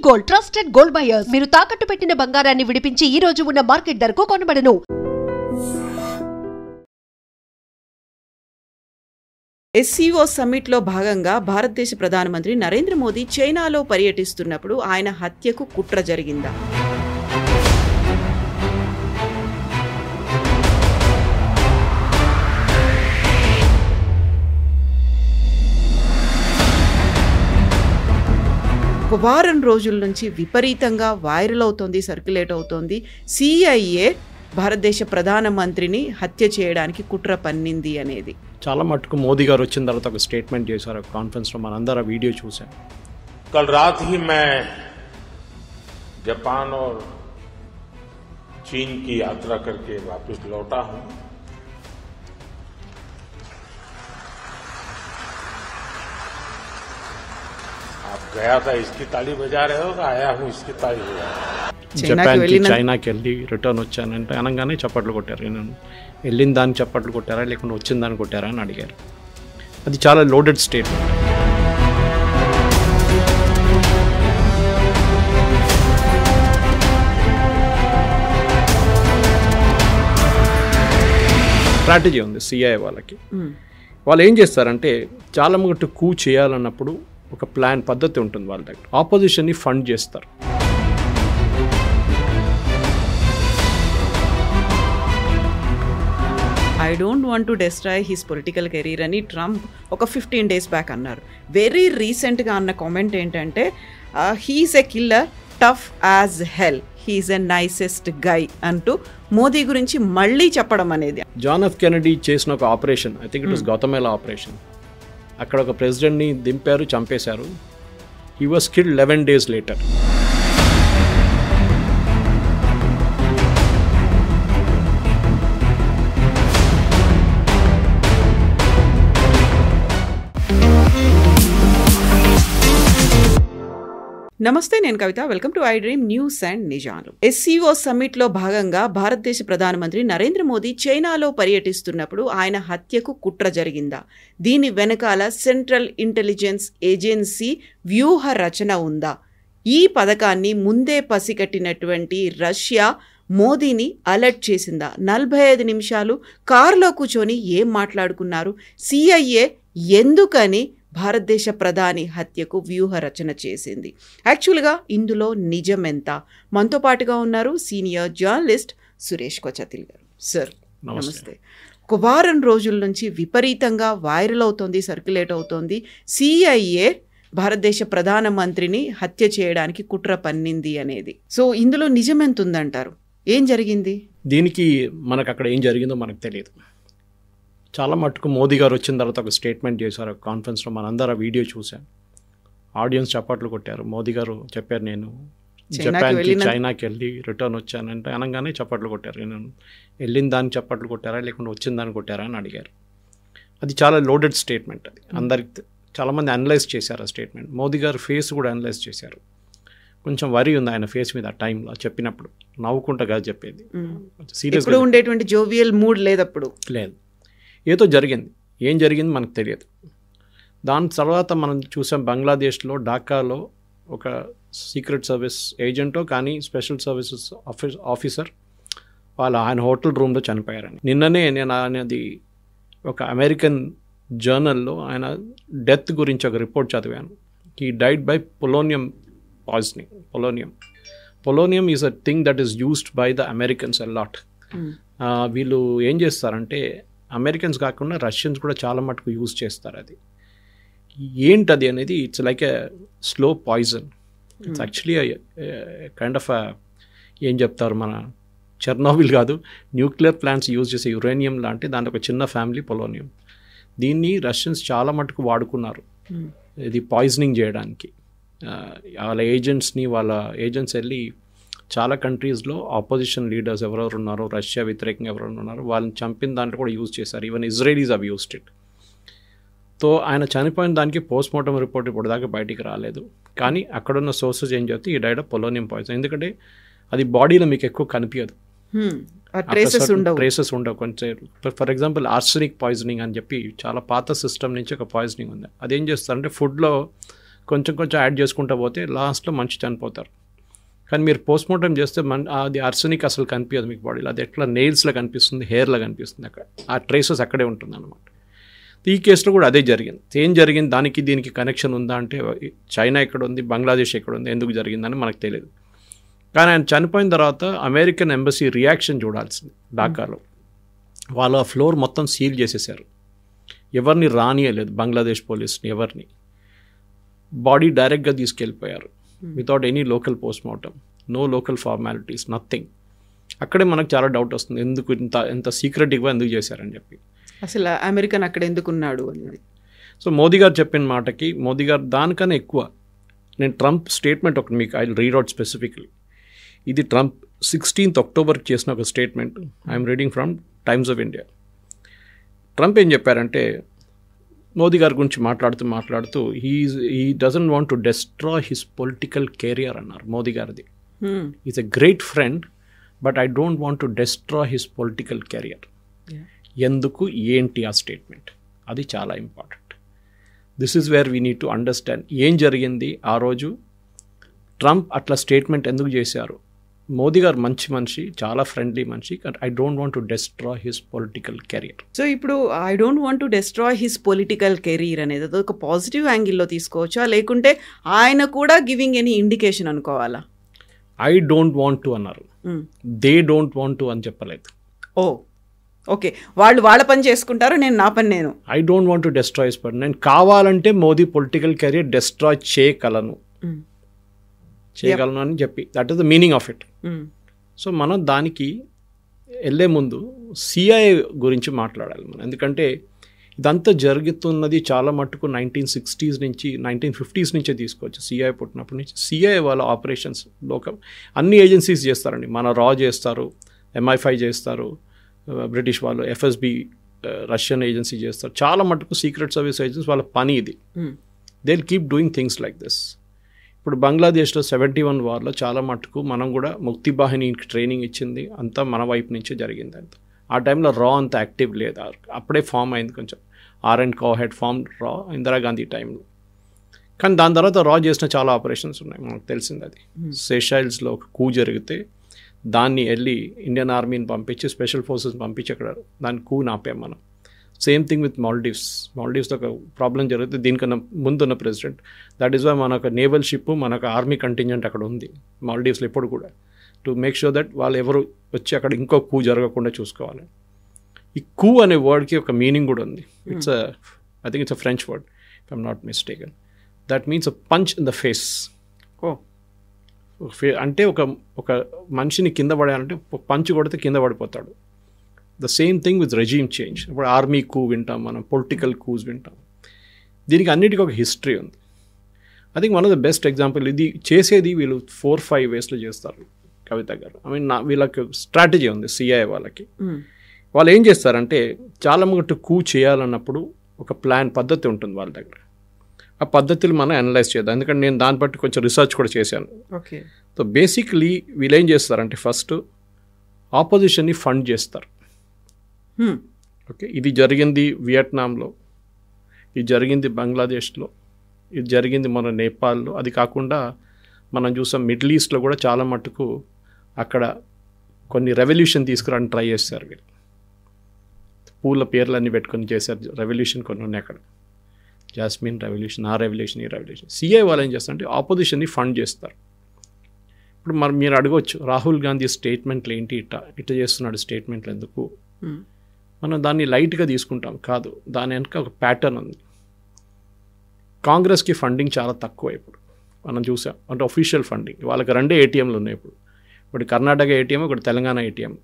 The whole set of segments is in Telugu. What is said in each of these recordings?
Gold trusted gold buyers. మీరు తాకట్టు పెట్టిన బంగారాన్ని విడిపించి ఈ రోజు ఉన్న మార్కెట్ ధరకు కొనబడను. SCO సమ్మిట్లో భాగంగా భారతదేశ ప్రధానమంత్రి నరేంద్ర మోదీ చైనాలో పర్యటిస్తున్నప్పుడు ఆయన హత్యకు కుట్ర జరిగిందా? ఒక వారం రోజుల నుంచి విపరీతంగా వైరల్ అవుతోంది, సర్క్యులేట్ అవుతోంది. CIA భారతదేశ ప్రధానమంత్రిని హత్య చేయడానికి కుట్ర పన్నింది అనేది. చాలా మటుకు మోదీ గారు వచ్చిన తర్వాత ఒక స్టేట్మెంట్ చేశారు కాన్ఫరెన్స్లో, మనందరూ ఆ వీడియో చూసాం. कल रात ही मैं जापान और चीन की यात्रा करके वापस लौटा हूं. आप गया था इसकी ताली बजा रहे हो, आया हूं इसकी ताली बजा रहा हूं. చైనాకి వెళ్ళి రిటర్న్ వచ్చానంటే అనగానే చప్పట్లు కొట్టారు. నేను వెళ్ళిన దాన్ని చప్పట్లు కొట్టారా లేకుంటే వచ్చిన దాన్ని కొట్టారా అని అడిగారు. అది చాలా లోడెడ్ స్టేట్మెంట్. స్ట్రాటజీ ఉంది CIA వాళ్ళకి. వాళ్ళు ఏం చేస్తారంటే చాలా మటుకు కూ చేయాలన్నప్పుడు ఒక ప్లాన్ పద్ధతి ఉంటుంది వాళ్ళ దగ్గర. ఆపోజిషన్ని ఫండ్ చేస్తారు. I don't want to destroy his political career అని ట్రంప్ ఒక 15 days బ్యాక్ అన్నారు. వెరీ రీసెంట్గా అన్న కామెంట్ ఏంటంటే he's a killer, tough as hell, he's a nicest guy అంటూ మోదీ గురించి మళ్ళీ చెప్పడం అనేది. జాన్ ఎఫ్ కెనడీ చేసిన ఒక operation, I think it was Guatemala operation. అక్కడ ఒక ప్రెసిడెంట్ని దింపారు, చంపేశారు. He was killed 11 days later. నమస్తే, నేను Kavitha. Welcome to I dream news and నిజాలు. SCO సమ్మిట్లో భాగంగా భారతదేశ ప్రధానమంత్రి నరేంద్ర మోదీ చైనాలో పర్యటిస్తున్నప్పుడు ఆయన హత్యకు కుట్ర జరిగిందా? దీని వెనకాల సెంట్రల్ ఇంటెలిజెన్స్ ఏజెన్సీ వ్యూహ రచన ఉందా? ఈ పథకాన్ని ముందే పసిగట్టినటువంటి రష్యా మోదీని అలర్ట్ చేసిందా? 45 నిమిషాలు కారులో కూర్చొని ఏం మాట్లాడుకున్నారు? CIA ఎందుకని భారతదేశ ప్రధాని హత్యకు వ్యూహ రచన చేసింది? యాక్చువల్గా ఇందులో నిజం ఎంత? మనతో పాటుగా ఉన్నారు సీనియర్ జర్నలిస్ట్ సురేష్ కొచతిల్ గారు. సార్ నమస్తే. ఒక వారం రోజుల నుంచి విపరీతంగా వైరల్ అవుతోంది, సర్క్యులేట్ అవుతోంది. CIA భారతదేశ ప్రధానమంత్రిని హత్య చేయడానికి కుట్ర పన్నింది అనేది. సో ఇందులో నిజం ఎంత ఉందంటారు? ఏం జరిగింది? దీనికి మనకు అక్కడ ఏం జరిగిందో మనకు తెలియదు. చాలా మటుకు మోదీ గారు వచ్చిన తర్వాత ఒక స్టేట్మెంట్ చేశారు కాన్ఫరెన్స్లో, మనందరూ ఆ వీడియో చూసాం. ఆడియన్స్ చప్పట్లు కొట్టారు. మోదీ గారు చెప్పారు, నేను చైనాకి వెళ్ళి రిటర్న్ వచ్చానంటే అనగానే చప్పట్లు కొట్టారు. నేను వెళ్ళిన దాన్ని చప్పట్లు కొట్టారా లేకుంటే వచ్చిన దాన్ని కొట్టారా అని అడిగారు. అది చాలా లోడెడ్ స్టేట్మెంట్. అది అందరికి చాలామంది అనలైజ్ చేశారు ఆ స్టేట్మెంట్. మోదీ గారు ఫేస్ కూడా అనలైజ్ చేశారు. కొంచెం వరి ఉంది ఆయన ఫేస్ మీద ఆ టైంలో చెప్పినప్పుడు. నవ్వుకుంటా కాదు చెప్పేది, సీరియస్గా ఉండేటువంటి జోవియల్ మూడ్ లేదప్పుడు. లేదు, ఏదో జరిగింది. ఏం జరిగింది మనకు తెలియదు. దాని తర్వాత మనం చూసాం బంగ్లాదేశ్లో ఢాకాలో ఒక సీక్రెట్ సర్వీస్ ఏజెంటో కానీ స్పెషల్ సర్వీసెస్ ఆఫీసర్ ఆయన హోటల్ రూమ్లో చనిపోయారని. నిన్ననే నేను అనేది ఒక అమెరికన్ జర్నల్లో ఆయన డెత్ గురించి ఒక రిపోర్ట్ చదివాను. He died by polonium poisoning. Polonium is a thing that is used by the Americans a lot. వీళ్ళు ఏం చేస్తారంటే అమెరికన్స్ కాకుండా రష్యన్స్ కూడా చాలా మటుకు యూజ్ చేస్తారు. అది ఏంటది అనేది it's like a slow poison. It's actually kind of ఏం చెప్తారు, మన చెర్నోబిల్ కాదు, న్యూక్లియర్ ప్లాంట్స్ యూజ్ చేసే యురేనియం లాంటి దాంట్లో ఒక చిన్న ఫ్యామిలీ పొలోనియం. దీన్ని రష్యన్స్ చాలా మటుకు వాడుకున్నారు ఇది పాయిజనింగ్ చేయడానికి. వాళ్ళ ఏజెంట్స్ వెళ్ళి చాలా కంట్రీస్లో ఆపోజిషన్ లీడర్స్ ఎవరెవరు ఉన్నారో, రష్యా వ్యతిరేకంగా ఎవరెవరు ఉన్నారో వాళ్ళని చంపిన దాంట్లో కూడా యూజ్ చేశారు. ఈవెన్ ఇజ్రాయలీస్ అవి యూస్డ్ ఇట్. తో ఆయన చనిపోయిన దానికి పోస్ట్ మార్టం రిపోర్ట్ ఇప్పుడు దాకా బయటికి రాలేదు. కానీ అక్కడున్న సోర్సెస్ ఏం చెప్తే ఈ డైడ్ ఆఫ్ పొలోనియం పాయిజన్. ఎందుకంటే అది బాడీలో మీకు ఎక్కువ కనిపించదు, ట్రేసెస్ ఉండవు కొంచెం. ఫర్ ఎగ్జాంపుల్ ఆర్సెనిక్ పాయిజనింగ్ అని చెప్పి చాలా పాత సిస్టమ్ నుంచి ఒక పాయిజనింగ్ ఉంది. అదేం చేస్తారంటే ఫుడ్లో కొంచెం కొంచెం యాడ్ చేసుకుంటూ పోతే లాస్ట్లో మనిషి చనిపోతారు. కానీ మీరు పోస్ట్మార్టం చేస్తే అది అర్సనిక్ అసలు కనిపించదు మీకు బాడీలో. అది ఎట్లా నెయిల్స్లో కనిపిస్తుంది, హెయిర్లో కనిపిస్తుంది, అక్కడ ఆ ట్రేసెస్ అక్కడే ఉంటుంది అనమాట. ఈ కేసులో కూడా అదే జరిగింది. ఏం జరిగింది, దానికి దీనికి కనెక్షన్ ఉందా అంటే చైనా ఎక్కడ ఉంది, బంగ్లాదేశ్ ఎక్కడ ఉంది, ఎందుకు జరిగిందని మనకు తెలియదు. కానీ ఆయన చనిపోయిన తర్వాత అమెరికన్ ఎంబసీ రియాక్షన్ చూడాల్సింది. ఢాకాలో వాళ్ళు ఆ ఫ్లోర్ మొత్తం సీల్ చేసేసారు, ఎవరిని రానియలేదు, బంగ్లాదేశ్ పోలీస్ని ఎవరిని. బాడీ డైరెక్ట్గా తీసుకెళ్ళిపోయారు without any local postmortem, no local formalities, nothing. అక్కడే మనకు చాలా డౌట్ వస్తుంది, ఎందుకు ఎంత సీక్రెటివ్గా ఎందుకు చేశారని చెప్పి. అసలు అమెరికన్ అక్కడ ఎందుకున్నాడు అనేది. సో మోదీ గారు చెప్పిన మాటకి మోదీ గారు దానికన్నా ఎక్కువ, నేను ట్రంప్ స్టేట్మెంట్ ఒకటి మీకు ఐ రీడ్ అవుట్ స్పెసిఫిక్లీ. ఇది ట్రంప్ 16th October చేసిన ఒక statement. I'm reading from times of India. Trump ఏం చెప్పారంటే, మోదీ గారి గురించి మాట్లాడుతూ he doesn't want to destroy his political career అన్నారు మోదీ గారిది. Is a great friend but I don't want to destroy his political career. ఎందుకు, ఏంటి ఆ స్టేట్మెంట్, అది చాలా important. This is where we need to understand ఏం జరిగింది ఆ రోజు. ట్రంప్ అట్లా స్టేట్మెంట్ ఎందుకు చేశారు. మోదీ గారు మంచి మనిషి, చాలా ఫ్రెండ్లీ మనిషి, I don't want to destroy his political career. So ఇప్పుడు I don't want to destroy his political career అనేది అది ఒక పాజిటివ్ యాంగిల్లో తీసుకోవచ్చా, లేకుంటే ఆయన కూడా గివింగ్ ఎనీ ఇండికేషన్ అనుకోవాలా? ఐ డోంట్ వాంట్ టు అన్నారు, దే డోంట్ వాంట్ టు అని చెప్పలేదు. ఓకే, వాళ్ళు వాళ్ళ పని చేసుకుంటారు, నేను నా పని నేను. I don't want to destroy his పని. నేను కావాలంటే మోదీ పొలిటికల్ కెరియర్ డెస్ట్రాయ్ చేయగలను అని చెప్పి, that is the meaning of it. So మనం దానికి వెళ్ళే ముందు సిఐఏ గురించి మాట్లాడాలి మనం. ఎందుకంటే ఇదంతా జరుగుతున్నది చాలా మట్టుకు 1960s నుంచి 1950s నుంచే తీసుకోవచ్చు. సిఐఏ పుట్టినప్పటి నుంచి సిఐఏ వాళ్ళ ఆపరేషన్స్ అన్ని ఏజెన్సీస్ చేస్తారండి. మన రా చేస్తారు, MI5 చేస్తారు, బ్రిటిష్ వాళ్ళు FSB రష్యన్ ఏజెన్సీ చేస్తారు. చాలా మటుకు సీక్రెట్ సర్వీస్ ఏజెన్సీ వాళ్ళ పని ఇది. They will keep doing things like this. ఇప్పుడు బంగ్లాదేశ్లో 71 వార్లో చాలా మటుకు మనం కూడా ముక్తి బాహినికి ట్రైనింగ్ ఇచ్చింది అంతా మన వైపు నుంచే జరిగింది. అంత ఆ టైంలో రా అంత యాక్టివ్ లేదు, అప్పుడే ఫామ్ అయింది కొంచెం. R&Co హెడ్ ఫామ్ రా ఇందిరాగాంధీ టైంలో. కానీ దాని తర్వాత రా చేసిన చాలా ఆపరేషన్స్ ఉన్నాయి, మనకు తెలిసింది. అది సెషైల్స్లో ఒక కూ జరిగితే దాన్ని వెళ్ళి ఇండియన్ ఆర్మీని పంపించి స్పెషల్ ఫోర్సెస్ పంపించి అక్కడ దాన్ని కూ నాపాం మనం. సేమ్ థింగ్ విత్ మాల్డీవ్స్లో ఒక ప్రాబ్లం జరిగితే దీనికన్నా ముందున్న ప్రెసిడెంట్, దట్ ఈస్ వై మనకు నేవల్ షిప్, మనకు ఆర్మీ కంటింజెంట్ అక్కడ ఉంది మాల్డీవ్స్లో ఇప్పుడు కూడా, టు మేక్ షూర్ దట్ వాళ్ళు ఎవరు వచ్చి అక్కడ ఇంకో కూ జరగకుండా చూసుకోవాలి. ఈ కూ అనే వర్డ్కి ఒక మీనింగ్ కూడా ఉంది. I think it's a French word if I'm not mistaken. That means a punch in the face. అంటే ఒక మనిషిని కింద పడాలంటే పంచ్ కొడితే కింద పడిపోతాడు. The same thing with regime change. ఇప్పుడు ఆర్మీ కూ వింటాం మనం, పొలిటికల్ కూస్ వింటాం. దీనికి అన్నిటికీ ఒక హిస్టరీ ఉంది. I think one of the best example ఇది చేసేది వీళ్ళు 4-5 వేస్లో చేస్తారు కవిత గారు. ఐ మీన్ వీళ్ళకి స్ట్రాటజీ ఉంది సిఐఏ వాళ్ళకి. వాళ్ళు ఏం చేస్తారంటే చాలా మటుకు కూ చేయాలన్నప్పుడు ఒక పద్ధతి ఉంటుంది వాళ్ళ దగ్గర. ఆ పద్ధతులు మనం అనలైజ్ చేద్దాం, ఎందుకంటే నేను దాన్ని బట్టి కొంచెం రీసెర్చ్ కూడా చేశాను. ఓకే. సో బేసిక్లీ వీళ్ళు ఏం చేస్తారంటే ఫస్ట్ ఆపోజిషన్ని ఫండ్ చేస్తారు. ఓకే, ఇది జరిగింది వియట్నాంలో, ఇది జరిగింది బంగ్లాదేశ్లో, ఇది జరిగింది మన నేపాల్లో. అది కాకుండా మనం చూసాం మిడిల్ ఈస్ట్లో కూడా చాలా మటుకు అక్కడ కొన్ని రెవల్యూషన్ తీసుకురావడానికి ట్రై చేస్తారు వీళ్ళు. పూల పేర్లన్నీ పెట్టుకొని చేశారు రెవల్యూషన్ కొన్ని ఉన్నాయి అక్కడ. జాస్మిన్ రెవల్యూషన్, ఆ రెవల్యూషన్, ఈ రెవల్యూషన్. సిఐ వాళ్ళు ఏం చేస్తారంటే ఆపోజిషన్ని ఫండ్ చేస్తారు. ఇప్పుడు మీరు అడగవచ్చు రాహుల్ గాంధీ స్టేట్మెంట్లు ఏంటి, ఇట్లా చేస్తున్నాడు స్టేట్మెంట్లు ఎందుకు. మనం దాన్ని లైట్గా తీసుకుంటాం, కాదు, దాని వెనక ఒక ప్యాటర్న్ ఉంది. కాంగ్రెస్కి ఫండింగ్ చాలా తక్కువ ఇప్పుడు మనం చూసాం. అంటే అఫీషియల్ ఫండింగ్ వాళ్ళకి 2 ATMలు ఉన్నాయి ఇప్పుడు. ఒకటి కర్ణాటక ATM, ఒకటి తెలంగాణ ATM.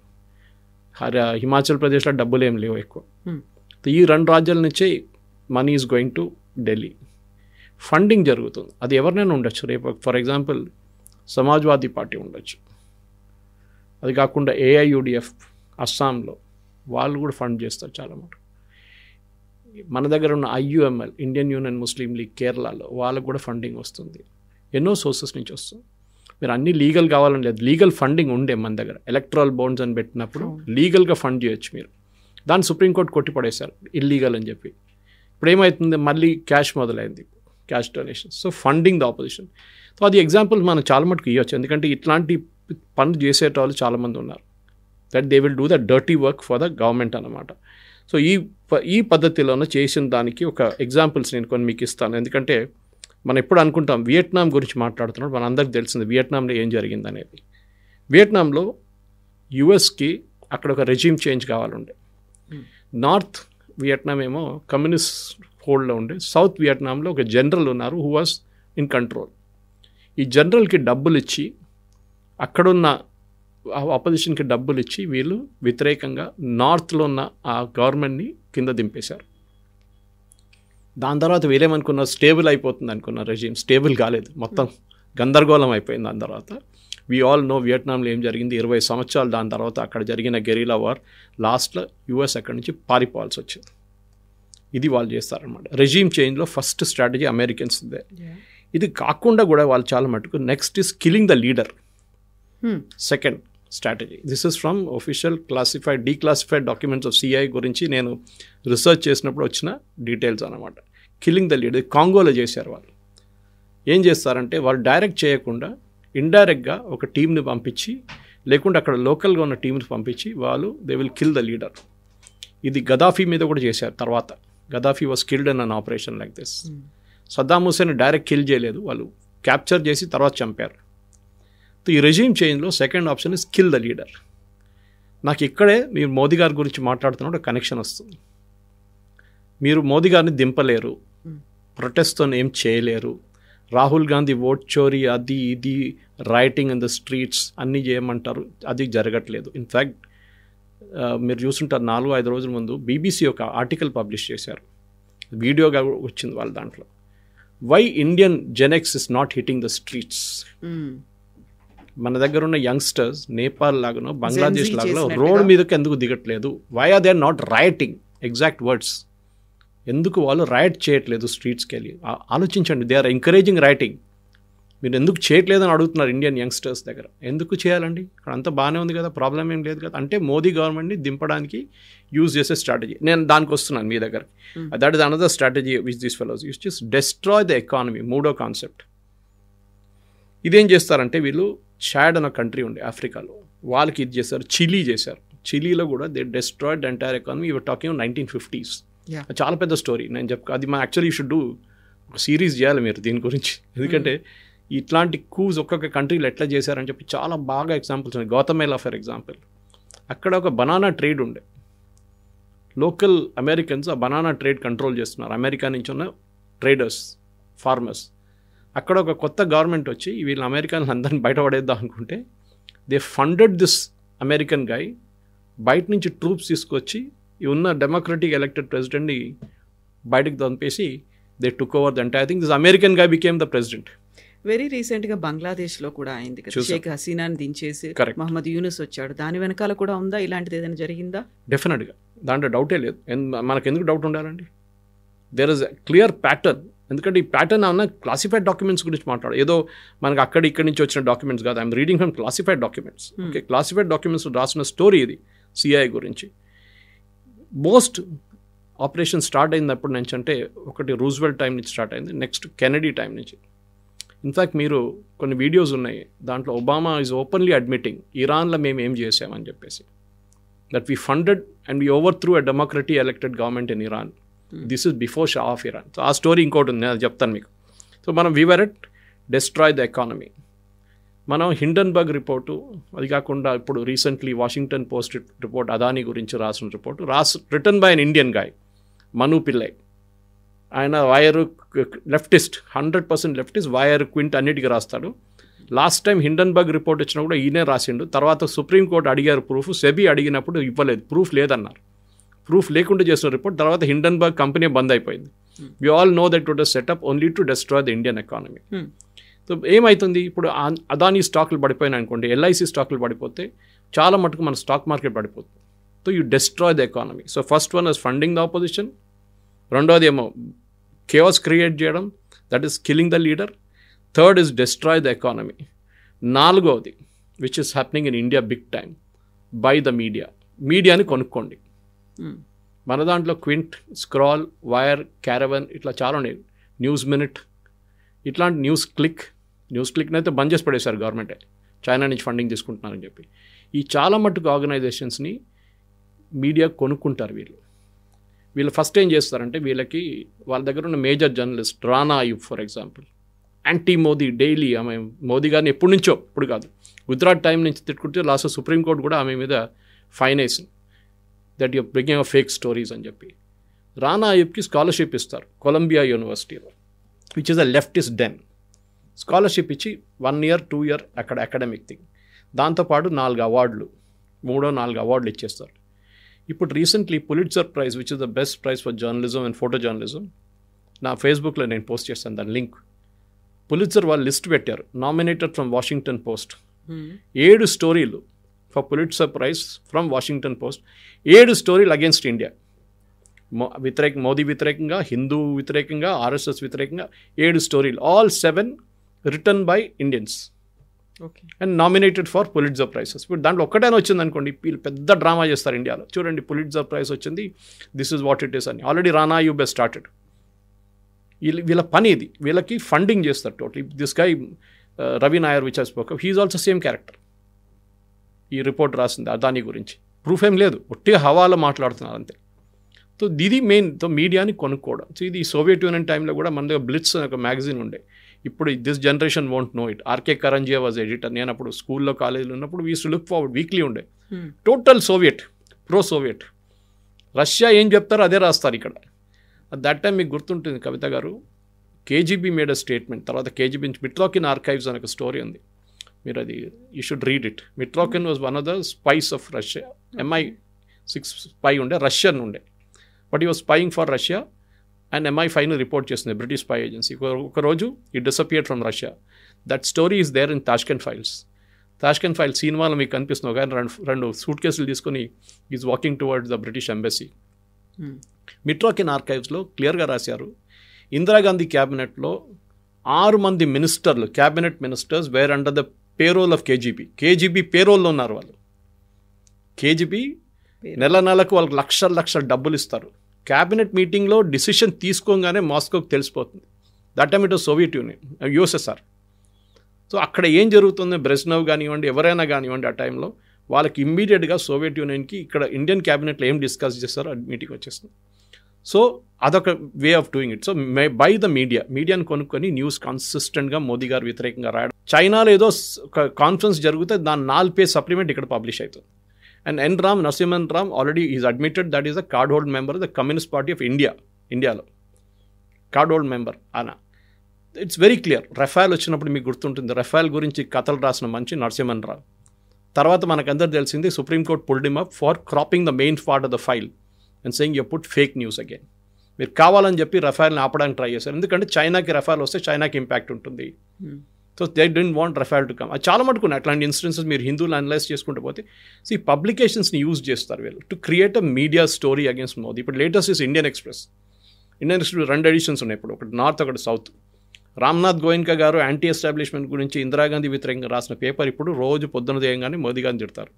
హిమాచల్ ప్రదేశ్లో డబ్బులు ఏం లేవు ఎక్కువ. ఈ 2 రాజ్యాల నుంచే money is going to Delhi. Funding జరుగుతుంది. అది ఎవరినైనా ఉండొచ్చు. రేపు ఫర్ ఎగ్జాంపుల్ సమాజ్వాదీ పార్టీ ఉండొచ్చు, అది కాకుండా AIUDF అస్సాంలో వాళ్ళు కూడా ఫండ్ చేస్తారు చాలా మటుకు. మన దగ్గర ఉన్న IUML ఇండియన్ యూనియన్ ముస్లిం లీగ్ కేరళలో వాళ్ళకు కూడా ఫండింగ్ వస్తుంది. ఎన్నో సోర్సెస్ నుంచి వస్తుంది. మీరు అన్నీ లీగల్ కావాలని లేదు, లీగల్ ఫండింగ్ ఉండే మన దగ్గర. ఎలక్ట్రల్ బాండ్స్ అని పెట్టినప్పుడు లీగల్గా ఫండ్ చేయొచ్చు మీరు. దాన్ని సుప్రీంకోర్టు కొట్టిపడేశారు ఇల్లీగల్ అని చెప్పి. ఇప్పుడు ఏమవుతుంది, మళ్ళీ క్యాష్ మొదలైంది. Cash donations. So funding the opposition. So అది ఎగ్జాంపుల్ మనం చాలా మటుకు ఇవ్వచ్చు, ఎందుకంటే ఇట్లాంటి పనులు చేసేటవాళ్ళు చాలామంది ఉన్నారు. That they will do the dirty work for the government అన్నమాట. సో ఈ పద్ధతిలోనే చేసిన దానికి ఒక ఎగ్జాంపుల్స్ నేను కొన్ని మీకు ఇస్తాను. ఎందుకంటే మనం ఎప్పుడు అనుకుంటాం వియట్నాం గురించి మాట్లాడుతున్నాడు, మన అందరికి తెలిసింది వియట్నాంలో ఏం జరిగింది అనేది. వియట్నాంలో యుఎస్కి అక్కడ ఒక రెజ్యూమ్ చేంజ్ కావాలండే. నార్త్ వియట్నాం ఏమో కమ్యూనిస్ట్ హోల్డ్లో ఉండే, సౌత్ వియట్నాంలో ఒక జనరల్ ఉన్నారు హూ వాజ్ ఇన్ కంట్రోల్. ఈ జనరల్కి డబ్బులు ఇచ్చి, అక్కడున్న ఆపోజిషన్కి డబ్బులు ఇచ్చి వీళ్ళు వ్యతిరేకంగా నార్త్లో ఉన్న ఆ గవర్నమెంట్ని కింద దింపేశారు. దాని తర్వాత వీళ్ళేమనుకున్నారు, స్టేబుల్ అయిపోతుంది అనుకున్నారు. రెజ్యూమ్ స్టేబుల్ కాలేదు, మొత్తం గందరగోళం అయిపోయింది. దాని తర్వాత వీ ఆల్ నో వియట్నాంలో ఏం జరిగింది. 20 సంవత్సరాలు దాని తర్వాత అక్కడ జరిగిన గెరిలా వార్, లాస్ట్లో యూఎస్ అక్కడి నుంచి పారిపోవాల్సి వచ్చింది. ఇది వాళ్ళు చేస్తారనమాట. రెజ్యూమ్ చేంజ్లో ఫస్ట్ స్ట్రాటజీ అమెరికన్స్ ఇదే. ఇది కాకుండా కూడా వాళ్ళు చాలా మటుకు next is killing the leader. Second strategy. This is from official declassified documents of CI గురించి నేను రీసెర్చ్ చేసినప్పుడు వచ్చిన డీటెయిల్స్ అనమాట. కిల్లింగ్ ద లీడర్ కాంగోలో చేశారు వాళ్ళు. ఏం చేస్తారంటే వాళ్ళు డైరెక్ట్ చేయకుండా ఇండైరెక్ట్గా ఒక టీంని పంపించి, లేకుంటే అక్కడ లోకల్గా ఉన్న టీంని పంపించి వాళ్ళు they will kill the leader. ఇది గదాఫీ మీద కూడా చేశారు. తర్వాత Gaddafi was killed in an operation like this. Saddam Hussein direct kill చేయలేదు, వాళ్ళు క్యాప్చర్ చేసి తర్వాత చంపారు. ఈ రెజ్యూమ్ చేంజ్లో second option is kill the leader. నాకు ఇక్కడే మీరు మోదీ గారి గురించి మాట్లాడుతున్నప్పుడు కనెక్షన్ వస్తుంది. మీరు మోదీ గారిని దింపలేరు, ప్రొటెస్ట్తో ఏం చేయలేరు. రాహుల్ గాంధీ ఓట్ చోరీ అది ఇది రైటింగ్ ఇన్ ద స్ట్రీట్స్ అన్నీ చేయమంటారు, అది జరగట్లేదు. ఇన్ఫ్యాక్ట్ మీరు చూస్తుంటారు 4-5 రోజుల ముందు బీబీసీ ఒక ఆర్టికల్ పబ్లిష్ చేశారు, వీడియోగా వచ్చింది వాళ్ళ దాంట్లో. Why Indian Gen X is not hitting the streets. మన దగ్గర ఉన్న యంగ్స్టర్స్ నేపాల్ లాగానో బంగ్లాదేశ్ లాగానో రోడ్ మీదకి ఎందుకు దిగట్లేదు? Why are they are not rioting exact words. ఎందుకు వాళ్ళు రైట్ చేయట్లేదు స్ట్రీట్స్కి వెళ్ళి? ఆలోచించండి. They are encouraging rioting. మీరు ఎందుకు చేయట్లేదని అడుగుతున్నారు ఇండియన్ యంగ్స్టర్స్ దగ్గర. ఎందుకు చేయాలండి? ఇక్కడ అంతా బాగానే ఉంది కదా, ప్రాబ్లం ఏం లేదు కదా. అంటే మోదీ గవర్నమెంట్ని దింపడానికి యూజ్ చేసే స్ట్రాటజీ. నేను దానికి వస్తున్నాను మీ దగ్గర. That is another strategy which this fellows use to destroy the economy. మూడో కాన్సెప్ట్. ఇదేం చేస్తారంటే వీళ్ళు షాడ్ అనే కంట్రీ ఉండే ఆఫ్రికాలో, వాళ్ళకి ఇది చేశారు. చిలీ చేశారు. చిలీలో కూడా they destroyed the entire economy. Your talking 1950s. చాలా పెద్ద స్టోరీ. నేను అది మా యాక్చువల్లీ యూ షుడ్ డూ ఒక సిరీస్ చేయాలి మీరు దీని గురించి. ఎందుకంటే ఇట్లాంటి కూస్ ఒక్కొక్క కంట్రీలో ఎట్లా చేశారని చెప్పి చాలా బాగా ఎగ్జాంపుల్స్ ఉన్నాయి. గౌతమేలా ఫర్ ఎగ్జాంపుల్, అక్కడ ఒక బనానా ట్రేడ్ ఉండే. లోకల్ అమెరికన్స్ ఆ బనానా ట్రేడ్ కంట్రోల్ చేస్తున్నారు. అమెరికా నుంచి ఉన్న ట్రేడర్స్, ఫార్మర్స్. అక్కడ ఒక కొత్త గవర్నమెంట్ వచ్చి వీళ్ళు అమెరికన్ అందరిని బయటపడేద్దాం అనుకుంటే they funded this American guy. బయట నుంచి ట్రూప్స్ తీసుకొచ్చి ఉన్న డెమోక్రటిక్ ఎలక్టెడ్ ప్రెసిడెంట్ని బయటకు పంపేసి they took over the entire thing. This American guy became the president. Very రీసెంట్గా బంగ్లాదేశ్లో కూడా అయింది కదా, షేక్ హసీనాని దించేసి మహమ్మద్ యూనుస్ వచ్చాడు. దాని వెనకాల కూడా ఉందా ఇలాంటిది ఏదైనా జరిగిందా? డెఫినెట్గా, దాంట్లో డౌటే లేదు. మనకు ఎందుకు డౌట్ ఉండాలండి? There is a clear pattern. ఎందుకంటే ఈ ప్యాటర్న్ అన్న క్లాసిఫైడ్ డాక్యుమెంట్స్ గురించి మాట్లాడు. ఏదో మనకు ఇక్కడి నుంచి వచ్చిన డాక్యుమెంట్స్ కాదు. I'm reading from classified documents. Okay, classified documents రాసిన స్టోరీ ఇది సిఐ గురించి. మోస్ట్ ఆపరేషన్ స్టార్ట్ అయినప్పుడు నుంచి అంటే ఒకటి రూజ్వెల్ట్ టైం నుంచి స్టార్ట్ అయింది, నెక్స్ట్ కెనడీ టైం నుంచి. ఇన్ఫ్యాక్ట్ మీరు కొన్ని వీడియోస్ ఉన్నాయి, దాంట్లో ఒబామా ఈజ్ ఓపెన్లీ అడ్మిటింగ్ ఇరాన్లో మేము ఏం చేసామని చెప్పేసి. That we funded and we overthrew a democratic elected government in Iran. This is before Shah of Iran. So ఆ స్టోరీ ఇంకోటి ఉంది, నేను చెప్తాను మీకు. సో మనం we were at destroy the economy. మనం హిండన్బర్గ్ రిపోర్టు, అది కాకుండా ఇప్పుడు recently Washington Post report Adani గురించి రాసిన report written by an Indian guy, Manu Pillai. ఆయన Wire leftist, 100% leftist, Wire Quint అన్నిటికీ రాస్తాడు. లాస్ట్ టైం హిండన్బర్గ్ రిపోర్ట్ వచ్చినా కూడా ఈయనే రాసిండు. తర్వాత సుప్రీంకోర్టు అడిగారు ప్రూఫ్, సెబీ అడిగినప్పుడు ఇవ్వలేదు, ప్రూఫ్ లేదన్నారు. ప్రూఫ్ లేకుండా చేసిన రిపోర్ట్. తర్వాత హిండన్బర్గ్ కంపెనీ బంద్ అయిపోయింది. We all know that it was set up only to destroy the Indian economy. So ఏమవుతుంది ఇప్పుడు? అదానీ స్టాకులు పడిపోయినాయి అనుకోండి, ఎల్ఐసి స్టాకులు పడిపోతే చాలా మటుకు మన స్టాక్ మార్కెట్ పడిపోతుంది. So you destroy the economy. So first one is funding the opposition. రెండోది ఏమో కేఆస్ క్రియేట్ చేయడం, that is killing the leader. Third is destroy the economy. నాలుగోది which is happening in India big time, by the media. మీడియాని కొనుక్కోండి. మన దాంట్లో క్వింట్, స్క్రాల్, వైర్, క్యారవన్ ఇట్లా చాలా ఉన్నాయి. న్యూస్ మినిట్, ఇట్లాంటి న్యూస్ క్లిక్ని అయితే బంద్ చేసి పడేశారు గవర్నమెంటే, చైనా నుంచి ఫండింగ్ తీసుకుంటున్నారని చెప్పి. ఈ చాలా మట్టుకు ఆర్గనైజేషన్స్ని మీడియా కొనుక్కుంటారు. వీళ్ళు ఫస్ట్ ఏం చేస్తారంటే వీళ్ళకి వాళ్ళ దగ్గర ఉన్న major journalist Rana Ayub for example, anti Modi daily, ఆమె మోదీ గారిని ఎప్పటి నుంచో, ఇప్పుడు కాదు, గుజరాత్ టైం నుంచి తిట్టుకుంటే లాస్ట్ సుప్రీంకోర్టు కూడా ఆమె మీద ఫైన్ వేసింది, that you bringing fake stories అని చెప్పి. రానా అయూబ్కి స్కాలర్షిప్ ఇస్తారు కొలంబియా యూనివర్సిటీలో, which is a leftist den. Scholarship ఇచ్చి 1 year 2 year అక్కడ అకాడమిక్ థింగ్, దాంతోపాటు 4 అవార్డులు 3-4 అవార్డులు ఇచ్చేస్తారు. ఇప్పుడు recently Pulitzer prize, which is the best prize for journalism and photo journalism, నా ఫేస్బుక్లో నేను పోస్ట్ చేస్తాను దాని లింక్. పులిట్జర్ వాళ్ళు లిస్ట్ పెట్టారు, నామినేటెడ్ ఫ్రమ్ వాషింగ్టన్ పోస్ట్, 7 స్టోరీలు for Pulitzer praise from Washington Post, 7 స్టోరీలు అగేన్స్ట్ ఇండియా, మోదీ వ్యతిరేకంగా, హిందూ వ్యతిరేకంగా, ఆర్ఎస్ఎస్ వ్యతిరేకంగా 7 స్టోరీలు, all 7 written by Indians and nominated for Pulitzer prizes. ఇప్పుడు దాంట్లో ఒక్కటైనా వచ్చింది అనుకోండి, వీళ్ళు పెద్ద డ్రామా చేస్తారు ఇండియాలో, చూడండి పులిట్జర్ ప్రైజ్ వచ్చింది, this is what it is అని. Already Rana Ayyub has started. వీళ్ళ పని ఇది, వీళ్ళకి ఫండింగ్ చేస్తారు totally. This guy Ravi Nair which I spoke, he's also same character. ఈ రిపోర్ట్ రాసింది అదానీ గురించి, ప్రూఫ్ ఏం లేదు, ఒట్టిగా హవాలో మాట్లాడుతున్నారు అంతే. సో ఇది మెయిన్, మీడియాని కొనుక్కోవడం. సో ఇది సోవియట్ యూనియన్ టైంలో కూడా మన దగ్గర బ్లిట్స్ అనే ఒక మ్యాగజైన్ ఉండే, ఇప్పుడు this generation won't know it. R K Karanjia was editor. నేను అప్పుడు స్కూల్లో కాలేజీలో ఉన్నప్పుడు we to look forward, weekly ఉండే, total Soviet, pro Soviet. Russia ఏం చెప్తారో అదే రాస్తారు ఇక్కడ. అట్ దట్ టైం మీకు గుర్తుంటుంది Kavitha garu, KGB made a statement, తర్వాత కేజీబీ నుంచి మిట్రాకిన్ ఆర్కైవ్స్ అనే ఒక స్టోరీ ఉంది, మీరు అది you should read it. Mitrokhin was one of the spies of Russia, MI6 spy ఉండే, రష్యన్ ఉండే, బట్ ఈ was spying for Russia and MI5 report చేస్తుంది, బ్రిటిష్ స్పై ఏజెన్సీ. ఒకరోజు ఈ disappeared from Russia. That story is there in Tashkent files. Tashkent files సినిమాలో మీకు కనిపిస్తుంది, కానీ రెండు సూట్ కేసులు తీసుకొని is walking towards the British embassy. మిట్రాకిన్ ఆర్కైవ్స్లో క్లియర్గా రాశారు, ఇందిరాగాంధీ క్యాబినెట్లో 6 మంది మినిస్టర్లు, cabinet ministers wear under the payroll of KGB పేరోల్లో ఉన్నారు వాళ్ళు. కేజీబీ నెలకు వాళ్ళకి లక్షల డబ్బులు ఇస్తారు. క్యాబినెట్ మీటింగ్లో డిసిషన్ తీసుకోగానే మాస్కోకి తెలిసిపోతుంది. That time it was Soviet union, USSR. So అక్కడ ఏం జరుగుతుంది, బ్రెజ్నెవ్ కానివ్వండి, ఎవరైనా కానివ్వండి, ఆ టైంలో వాళ్ళకి ఇమ్మీడియట్గా సోవియట్ యూనియన్కి ఇక్కడ ఇండియన్ క్యాబినెట్లో ఏం డిస్కస్ చేస్తారో అది మీటింగ్ వచ్చేస్తుంది. సో అదొక way of doing it. So by the మీడియాని కొనుక్కొని న్యూస్ కన్సిస్టెంట్గా మోదీ గారు వ్యతిరేకంగా రాయడం. చైనాలో ఏదో ఒక కాన్ఫరెన్స్ జరిగితే దాని 4 పేజ్ సప్లిమెంట్ ఇక్కడ పబ్లిష్ అవుతుంది. And N. Ram Narasimhan Ram already is admitted that is a cardhold member of the Communist Party of Indialo. Cardhold member. Ana. It's very clear. Rafael వచ్చినప్పుడు మీకు గుర్తుంటుంది, రఫాల్ గురించి కథలు రాసిన మంచి నరసింహన్ రావు. తర్వాత మనకందరూ తెలిసింది supreme court pulled him up for cropping the main part of the file and saying you put fake news again. మీరు కావాలని చెప్పి రఫాల్ని ఆపడానికి ట్రై చేశారు, ఎందుకంటే చైనాకి రఫాల్ వస్తే చైనాకి ఇంపాక్ట్ ఉంటుంది. So they don't want రఫాల్ to come. అది చాలా మటుకున్నాయి అట్లాంటి ఇన్సిడెన్సెస్. మీరు హిందువులు అనలైజ్ చేసుకుంటూ పోతే పబ్లికేషన్స్ని యూజ్ చేస్తారు వీళ్ళు to create a media story against Modi. ఇప్పుడు latest is Indian Express 2 editions ఉన్నాయి ఇప్పుడు, ఒకటి నార్త్ ఒకటి సౌత్. రామ్నాథ్ గోయన్కా గారు యాంటీ ఎస్టాబ్లిష్మెంట్ గురించి ఇందిరాగాంధీ వ్యతిరేకంగా రాసిన పేపర్ ఇప్పుడు రోజు పొద్దున దేయంగానే మోదీ గారిని తిడతారు.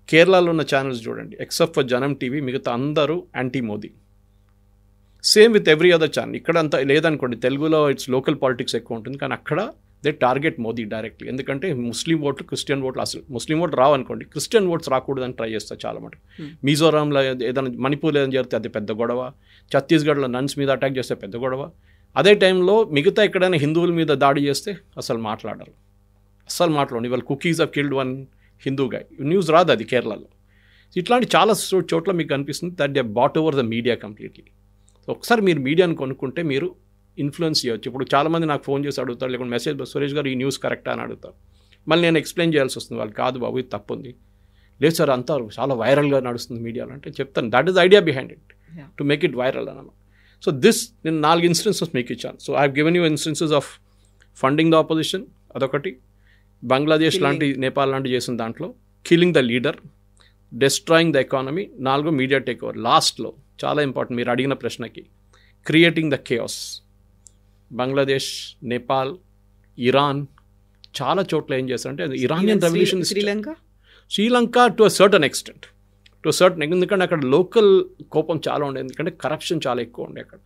కేరళలో ఉన్న ఛానల్స్ చూడండి, ఎక్సెప్ట్ ఫర్ జనం టీవీ, మిగతా అందరూ anti Modi. Same with every other channel. ఇక్కడ అంతా లేదనుకోండి, తెలుగులో ఇట్స్ లోకల్ పాలిటిక్స్ ఎక్కువ ఉంటుంది, కానీ అక్కడ దే టార్గెట్ మోదీ డైరెక్ట్లీ. ఎందుకంటే ముస్లిం ఓట్లు, క్రిస్టియన్ ఓట్లు, అసలు ముస్లిం ఓట్లు రావనుకోండి, క్రిస్టియన్ ఓట్స్ రాకూడదని ట్రై చేస్తారు చాలా మటుకు. మిజోరాంలో ఏదైనా, మణిపూర్లో ఏదైనా జరిగితే అది పెద్ద గొడవ, ఛత్తీస్గఢ్లో నన్స్ మీద అటాక్ చేస్తే పెద్ద గొడవ. అదే టైంలో మిగతా ఎక్కడైనా హిందువుల మీద దాడి చేస్తే అసలు మాట్లాడరు. ఇవాళ Kukis have killed 1 Hindu guy, news రాదు అది కేరళలో. ఇట్లాంటి చాలా చోట్ల మీకు కనిపిస్తుంది that they bought over the media completely. ఒకసారి మీరు మీడియాను కొనుక్కుంటే మీరు ఇన్ఫ్లుయెన్స్ చేయవచ్చు. ఇప్పుడు చాలామంది నాకు ఫోన్ చేసి అడుగుతారు, లేకుంటే మెసేజ్, సురేష్ గారు ఈ న్యూస్ కరెక్టా అని అడుగుతారు. మళ్ళీ నేను ఎక్స్ప్లెయిన్ చేయాల్సి వస్తుంది, వాళ్ళు కాదు బాబు ఇది తప్పు ఉంది, లేదు సార్ అంతా చాలా వైరల్గా నడుస్తుంది మీడియాలో అంటే చెప్తాను. That is idea behind it, to make it viral అన్నమాట. సో నేను 4 ఇన్స్టెన్సెస్ మీకు ఇచ్చాను. So I have given you instances of funding the opposition, అదొకటి. బంగ్లాదేశ్ లాంటి, నేపాల్ లాంటి చేసిన దాంట్లో killing the leader, destroying the economy, 4 media take over. లాస్ట్లో చాలా ఇంపార్టెంట్ మీరు అడిగిన ప్రశ్నకి, creating the chaos. Bangladesh, Nepal, Iran చాలా చోట్ల ఏం చేస్తారంటే Iranian revolution, Sri Lanka to a certain extent, ఎందుకంటే అక్కడ లోకల్ కోపం చాలా ఉండేది, ఎందుకంటే కరప్షన్ చాలా ఎక్కువ ఉండే అక్కడ.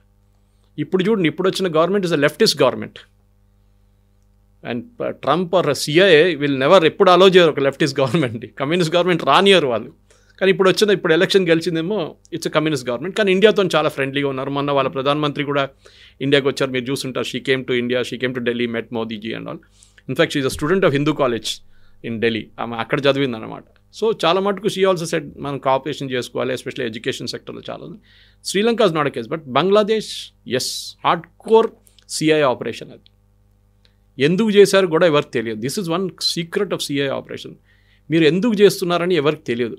ఇప్పుడు చూడండి, ఇప్పుడు వచ్చిన government is a leftist government. And Trump or CIA will never ఎప్పుడు అలో చేయరు ఒక లెఫ్టిస్ట్ గవర్నమెంట్. కమ్యూనిస్ట్ గవర్నమెంట్ రానియరు వాళ్ళు. కానీ ఇప్పుడు ఎలక్షన్ గెలిచిందేమో ఇట్స్ కమ్యూనిస్ట్ గవర్నమెంట్. కానీ ఇండియాతో చాలా ఫ్రెండ్లీగా ఉన్నారు. మొన్న వాళ్ళ ప్రధానమంత్రి కూడా ఇండియాకి వచ్చారు, మీరు చూస్తుంటారు. She came to India, she came to Delhi, met Modiji and all. In fact she is a student of Hindu college in Delhi. ఆమె అక్కడ చదివింది అనమాట. సో చాలా మటుకు షీ ఆల్సో సెట్ మనం కోఆపరేషన్ చేసుకోవాలి, ఎస్పెషల్లీ ఎడ్యుకేషన్ సెక్టర్లో చాలా ఉంది. Sri Lanka is not a case, but Bangladesh yes hard core CIA operation. అది ఎందుకు చేశారు కూడా ఎవరికి తెలియదు. This is one secret of CIA operation. మీరు ఎందుకు చేస్తున్నారని ఎవరికి తెలియదు,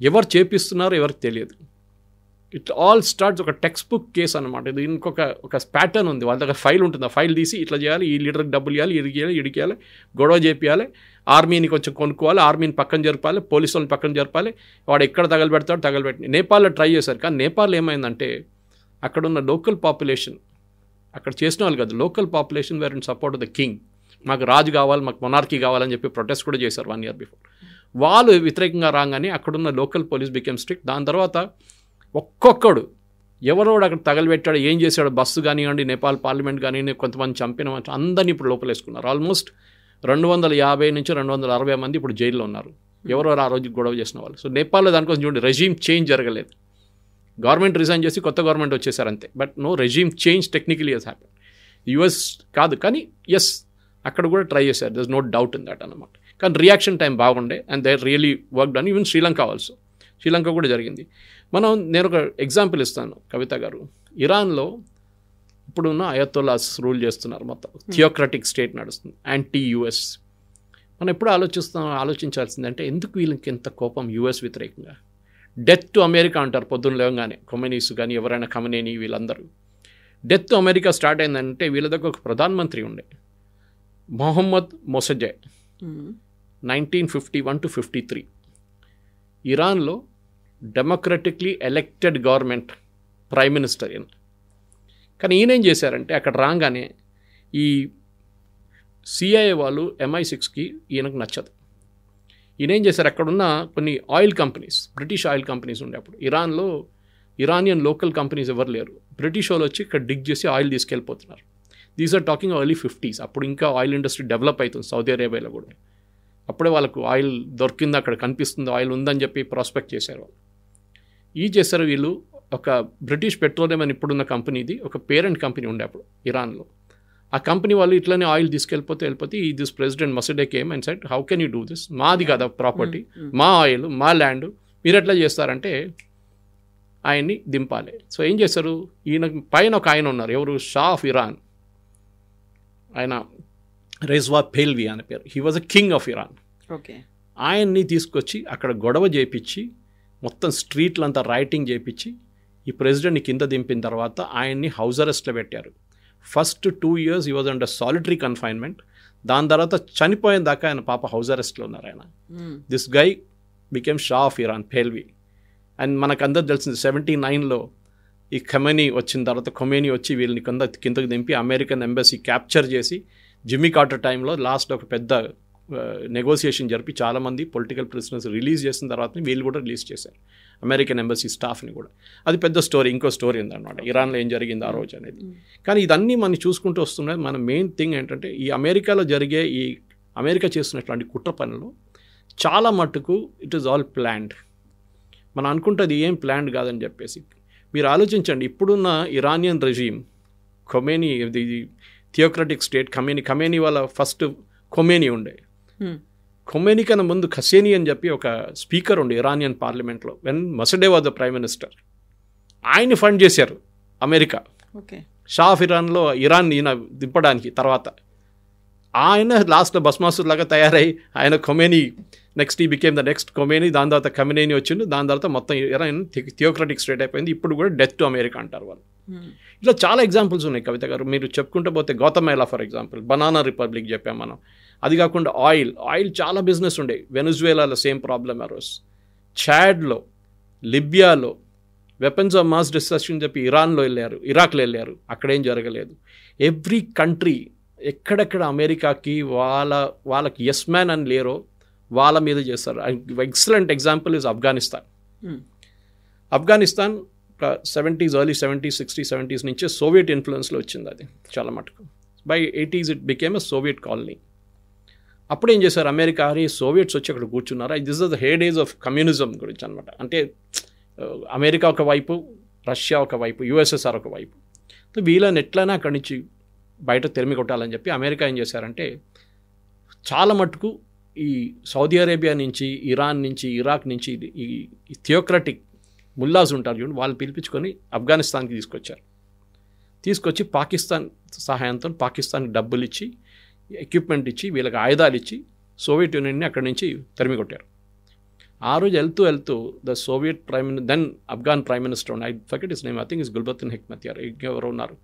ఎవరు చేపిస్తున్నారో ఎవరికి తెలియదు. ఇట్ ఆల్ స్టార్ట్స్ ఒక టెక్స్ట్ బుక్ కేసు అనమాట. ఇది ఒక ప్యాటర్న్ ఉంది, వాళ్ళ దగ్గర ఫైల్ ఉంటుంది. ఆ ఫైల్ తీసి ఇట్లా చేయాలి, ఈ లీడర్కి డబ్బులు ఇవ్వాలి, ఇడికేయాలి, గొడవ చేపియాలి, ఆర్మీని కొంచెం కొనుక్కోవాలి, ఆర్మీని పక్కన జరపాలి, పోలీసు వాళ్ళని పక్కన జరపాలి, వాడు ఎక్కడ తగలబెడతాడు తగలబెట్టి. నేపాల్లో ట్రై చేశారు, కానీ నేపాల్ ఏమైందంటే అక్కడున్న లోకల్ పాపులేషన్, అక్కడ చేసిన వాళ్ళు కాదు, local population were in support of the king. మాకు రాజు కావాలి, మాకు మొనార్కీ కావాలని చెప్పి ప్రొటెస్ట్ కూడా చేశారు 1 year బిఫోర్. వాళ్ళు వ్యతిరేకంగా రాగానే అక్కడున్న లోకల్ పోలీస్ బికెమ్ స్ట్రిక్ట్. దాని తర్వాత ఒక్కొక్కడు ఎవరోడు అక్కడ తగలబెట్టాడు, ఏం చేశాడు, బస్సు కానివ్వండి, నేపాల్ పార్లమెంట్ కానివ్వండి, కొంతమంది చంపిన అందరినీ ఇప్పుడు లోపలేసుకున్నారు. ఆల్మోస్ట్ 250 నుంచి 260 మంది ఇప్పుడు జైల్లో ఉన్నారు, ఎవరెవరు ఆ రోజు గొడవ చేసిన వాళ్ళు. సో నేపాల్లో దానికోసం చూడండి, రెజీమ్ చేంజ్ జరగలేదు. గవర్నమెంట్ రిజైన్ చేసి కొత్త గవర్నమెంట్ వచ్చేసారు అంతే. But no regime change technically has happen. US కాదు, కానీ ఎస్ అక్కడ కూడా ట్రై చేశారు, there is no doubt in that అన్నమాట. కానీ రియాక్షన్ టైం బాగుండే and they really work done. Even Sri Lanka also, Sri Lanka కూడా జరిగింది. నేను ఒక ఎగ్జాంపుల్ ఇస్తాను కవిత గారు. ఇరాన్లో ఇప్పుడున్న అయతొల్లాస్ రూల్ చేస్తున్నారు, మొత్తం థియోక్రటిక్ స్టేట్ నడుస్తుంది, యాంటీ యుఎస్. మనం ఎప్పుడు ఆలోచించాల్సిందంటే ఎందుకు వీళ్ళకి ఎంత కోపం యుఎస్ వ్యతిరేకంగా. డెత్ టు అమెరికా అంటారు పొద్దున్న లేవగానే, కొమెనీస్ కానీ ఎవరైనా ఖమనేని వీళ్ళందరూ. డెత్ టు అమెరికా స్టార్ట్ అయిందంటే వీళ్ళ దగ్గర ఒక ప్రధానమంత్రి ఉండే, మొహమ్మద్ మొసజే, 1951 to 53. ఇరాన్లో డెమోక్రటిక్లీ ఎలెక్టెడ్ గవర్నమెంట్, ప్రైమ్ మినిస్టర్ ఈయన. కానీ ఈయనేం చేశారంటే అక్కడ రాగానే ఈ సిఐఏ వాళ్ళు MI6కి ఈయనకు నచ్చదు. ఈయనేం చేశారు, అక్కడున్న కొన్ని oil companies, British oil companies ఉండే అప్పుడు ఇరాన్లో, ఇరానియన్ లోకల్ కంపెనీస్ ఎవరు లేరు, బ్రిటిష్ వాళ్ళు వచ్చి ఇక్కడ డిగ్ చేసి ఆయిల్ తీసుకెళ్ళిపోతున్నారు. These are talking early 50s. అప్పుడు ఇంకా ఆయిల్ ఇండస్ట్రీ డెవలప్ అవుతుంది సౌదీ అరేబియాలో కూడా. అప్పుడే వాళ్ళకు ఆయిల్ దొరికింది, అక్కడ కనిపిస్తుంది ఆయిల్ ఉందని చెప్పి ప్రాస్పెక్ట్ చేశారు వాళ్ళు. చేశారు వీళ్ళు. ఒక బ్రిటిష్ పెట్రోలియం అని ఇప్పుడున్న కంపెనీది ఒక పేరెంట్ కంపెనీ ఉండే అప్పుడు ఇరాన్లో. ఆ కంపెనీ వాళ్ళు ఇట్లనే ఆయిల్ తీసుకెళ్ళిపోతే this president Mossadegh came and said, how can you do this, మాది కదా ప్రాపర్టీ, మా ఆయిల్, మా ల్యాండ్, మీరు ఎట్లా చేస్తారంటే ఆయన్ని దింపాలి. సో ఏం చేశారు, ఈయన పైన ఒక ఆయన ఉన్నారు, ఎవరు, షా ఆఫ్ ఇరాన్, ఆయన రెజ్వా పెహ్ల్వి అనే పేరు. He was a king of Iran. Okay. ఆయన్ని తీసుకొచ్చి అక్కడ గొడవ చేయించి మొత్తం స్ట్రీట్లంతా రైటింగ్ చేయించి ఈ ప్రెసిడెంట్ని కింద దింపిన తర్వాత ఆయన్ని హౌస్ అరెస్ట్లో పెట్టారు. First 2 years he was under solitary confinement. దాని తర్వాత చనిపోయిన దాకా ఆయన పాప హౌస్ అరెస్ట్లో ఉన్నారు ఆయన. This guy became shah of Iran, Pahlavi. And మనకు అందరూ తెలిసింది 79లో ఈ ఖమేనీ వచ్చిన తర్వాత ఖొమేనీ వచ్చి వీళ్ళని కిందకి దింపి అమెరికన్ ఎంబసీ క్యాప్చర్ చేసి జిమ్మీ కార్టర్ టైంలో లాస్ట్లో ఒక పెద్ద నెగోసియేషన్ జరిపి చాలామంది పొలిటికల్ ప్రిజనర్స్ రిలీజ్ చేసిన తర్వాత వీళ్ళు కూడా రిలీజ్ చేశారు, అమెరికన్ ఎంబసీ స్టాఫ్ని కూడా. అది పెద్ద స్టోరీ, ఇంకో స్టోరీ ఉందన్నమాట ఇరాన్లో ఏం జరిగింది ఆ రోజు అనేది. కానీ ఇదన్నీ మనం చూసుకుంటూ వస్తున్నది. మన మెయిన్ థింగ్ ఏంటంటే ఈ అమెరికాలో జరిగే ఈ అమెరికా చేస్తున్నటువంటి కుట్ర పనులు చాలా మట్టుకు ఇట్ ఈస్ ఆల్ ప్లాన్డ్. మనం అనుకుంటుంది ఏం ప్లాన్డ్ కాదని చెప్పేసి. మీరు ఆలోచించండి, ఇప్పుడున్న ఇరానియన్ రెజీమ్, ఖొమేనీ, ఇది థియోక్రటిక్ స్టేట్, ఖమేనీ వాళ్ళ ఫస్ట్ ఖొమేనీ ఉండే. ఖొమేనీ కన్నా ముందు ఖసేనీ అని చెప్పి ఒక స్పీకర్ ఉండే ఇరానియన్ పార్లమెంట్లో, when Mossadegh was the prime minister. ఆయన్ని ఫండ్ చేశారు అమెరికా. ఓకే. షా ఆఫ్ ఇరాన్లో ఇరాన్ ఈయన దింపడానికి. తర్వాత ఆయన లాస్ట్లో భస్మాసుర్ లాగా తయారై ఆయన ఖొమేనీ నెక్స్ట్ ఈ బికేమ్ ద నెక్స్ట్ ఖొమేనీ. దాని తర్వాత ఖమేనీ వచ్చిండు. దాని తర్వాత మొత్తం ఇరాన్ థియోక్రటిక్ స్టేట్ అయిపోయింది. ఇప్పుడు కూడా డెత్ టు అమెరికా అంటారు వాళ్ళు. ఇట్లా చాలా ఎగ్జాంపుల్స్ ఉన్నాయి కవిత గారు, మీరు చెప్పుకుంటూ పోతే. Guatemala for example, banana republic చెప్పాం మనం. అది కాకుండా ఆయిల్ చాలా బిజినెస్ ఉండే. వెనుజువేలాలో సేమ్ ప్రాబ్లమ్ అరోస్. చాడ్లో, లిబియాలో వెపన్స్ ఆఫ్ మాస్ డిస్ట్రక్షన్ చెప్పి ఇరాన్లో వెళ్ళారు, ఇరాక్లో వెళ్ళారు, అక్కడేం జరగలేదు. ఎవ్రీ కంట్రీ ఎక్కడెక్కడ అమెరికాకి వాళ్ళకి ఎస్ మ్యాన్ అని లేరో వాళ్ళ మీద చేస్తారు. Excellent example is Afghanistan. Afghanistan 70s, early 70s, 60s, 70s నుంచే సోవియట్ ఇన్ఫ్లుయెన్స్లో వచ్చింది. అది చాలా మటుకు by 80s it became a Soviet colony. అప్పుడు ఏం చేశారు అమెరికా, సోవియట్స్ వచ్చి అక్కడ కూర్చున్నారా, this is the heydays of communism గురించి అనమాట. అంటే అమెరికా ఒకవైపు, రష్యా ఒకవైపు, యుఎస్ఎస్ఆర్ ఒకవైపు. వీళ్ళని ఎట్లయినా అక్కడి నుంచి బయట తెరిమి కొట్టాలని చెప్పి అమెరికా ఏం చేశారంటే చాలా మటుకు ఈ సౌదీ అరేబియా నుంచి, ఇరాన్ నుంచి, ఇరాక్ నుంచి ఈ థియోక్రటిక్ ముల్లాస్ ఉంటారు చూడండి, వాళ్ళు పిలిపించుకొని ఆఫ్ఘనిస్తాన్కి తీసుకొచ్చి పాకిస్తాన్ సహాయంతో పాకిస్తాన్కి డబ్బులు ఇచ్చి, ఎక్విప్మెంట్ ఇచ్చి, వీళ్ళకి ఆయుధాలు ఇచ్చి సోవియట్ యూనియన్ని అక్కడి నుంచి తరిమి కొట్టారు. ఆ రోజు వెళ్తూ the Soviet then Afghan prime minister, I forget his name, I think is Gulbuddin Hekmatyar, ఎవరు ఉన్నారు,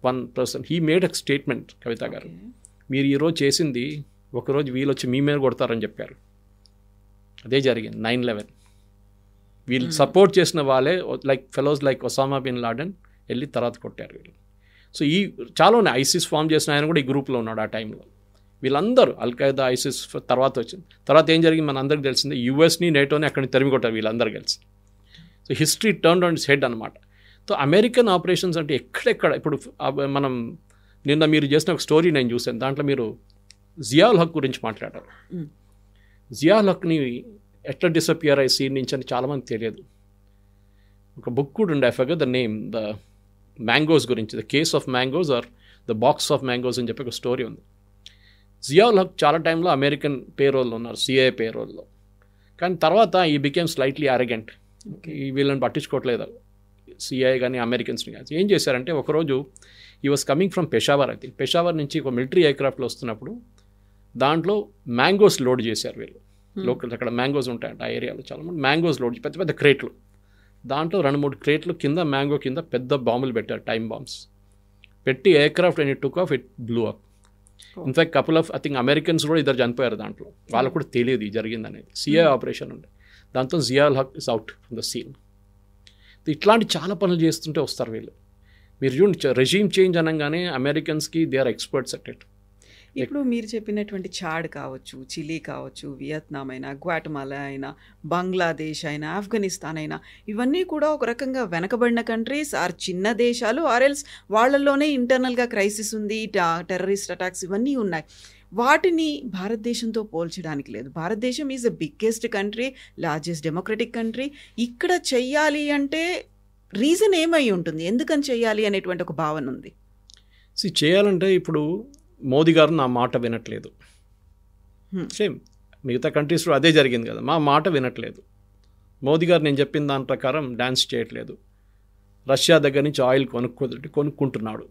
one person, he made a statement, Kavitha garu, మీరు ఈరోజు చేసింది ఒకరోజు వీళ్ళు వచ్చి మీ మీద కొడతారని చెప్పారు. అదే జరిగింది 9/11. వీళ్ళు సపోర్ట్ చేసిన వాళ్ళే like fellows like Osama bin Laden వెళ్ళి తర్వాత కొట్టారు వీళ్ళు. సో ఈ చాలా ఉన్నాయి, ఐసిస్ ఫామ్ చేసిన ఆయన కూడా ఈ గ్రూప్లో ఉన్నాడు ఆ టైంలో. వీళ్ళందరూ అల్ఖైదా, ఐసిస్ తర్వాత వచ్చింది. తర్వాత ఏం జరిగింది మన అందరికి తెలిసిందే, యుఎస్ని, నేటోని అక్కడిని తరిమి కొట్టారు వీళ్ళందరూ కలిసి. So history turn on it's head అనమాట. సో అమెరికన్ ఆపరేషన్స్ అంటే ఎక్కడెక్కడ, ఇప్పుడు మనం నిన్న మీరు చేసిన ఒక స్టోరీ నేను చూశాను, దాంట్లో మీరు జియాల్ హక్ గురించి మాట్లాడారు. జియాల్ హక్ని ఎట్లా డిసపియర్ అయ్యి సీన్ నుంచి అని చాలామంది తెలియదు. ఒక బుక్ కూడా ఉండే, I forget the name, the mangoes గురించి, the case of mangoes or the box of mangoes అని చెప్పి ఒక స్టోరీ ఉంది. జియాల్ హక్ చాలా టైంలో అమెరికన్ పేరోల్లో ఉన్నారు, సిఐఏ పేరోల్లో. కానీ తర్వాత ఈ బికేమ్ స్లైట్లీ అరగెంట్, ఈ వీళ్ళని పట్టించుకోవట్లేదు సిఐఏ కానీ అమెరికన్స్ని కానీ. ఏం చేశారంటే ఒకరోజు ఈ was coming from Peshawar, I think Peshawar నుంచి ఒక మిలిటరీ ఎయిర్క్రాఫ్ట్లో వస్తున్నప్పుడు దాంట్లో మ్యాంగోస్ లోడ్ చేశారు వీళ్ళు. లోకల్ అక్కడ మ్యాంగోస్ ఉంటాయంట ఆ ఏరియాలో, చాలా మంది మ్యాంగోస్ లోడ్, పెద్ద పెద్ద క్రేట్లు, దాంట్లో 2-3 క్రేట్లు కింద మ్యాంగో కింద పెద్ద బాంబులు పెట్టారు, టైమ్ బాంబ్స్ పెట్టి aircraft and it took off, it blue up. In fact couple of I think Americans కూడా ఇద్దరు చనిపోయారు దాంట్లో, వాళ్ళకు కూడా తెలియదు జరిగింది అనేది. సిఐ ఆపరేషన్ ఉండే, దాంతో Ziaul Haq is out from the scene. ఇట్లాంటి చాలా పనులు చేస్తుంటే వస్తారు వీళ్ళు. మీరు చూడండి, రెజీమ్ చేంజ్ అనగానే అమెరికన్స్కి they are experts at it. ఇప్పుడు మీరు చెప్పినటువంటి చాడ్ కావచ్చు, చిలీ కావచ్చు, వియత్నాం అయినా, గ్వాటమాలా అయినా, బంగ్లాదేశ్ అయినా, ఆఫ్ఘనిస్తాన్ అయినా, ఇవన్నీ కూడా ఒక రకంగా వెనకబడిన కంట్రీస్ ఆర్ చిన్న దేశాలు, ఆర్ఎల్స్ వాళ్ళల్లోనే ఇంటర్నల్గా క్రైసిస్ ఉంది, టెర్రరిస్ట్ అటాక్స్ ఇవన్నీ ఉన్నాయి. వాటిని భారతదేశంతో పోల్చడానికి లేదు. భారతదేశం is the biggest country, largest democratic country. ఇక్కడ చెయ్యాలి అంటే రీజన్ ఏమై ఉంటుంది, ఎందుకని చెయ్యాలి అనేటువంటి ఒక భావన ఉంది. చేయాలంటే ఇప్పుడు మోదీ గారు నా మాట వినట్లేదు. సేమ్ మిగతా కంట్రీస్లో అదే జరిగింది కదా, మా మాట వినట్లేదు. మోదీ గారు నేను చెప్పిన దాని ప్రకారం డ్యాన్స్ చేయట్లేదు. రష్యా దగ్గర నుంచి ఆయిల్ కొనుక్కుంటున్నాడు.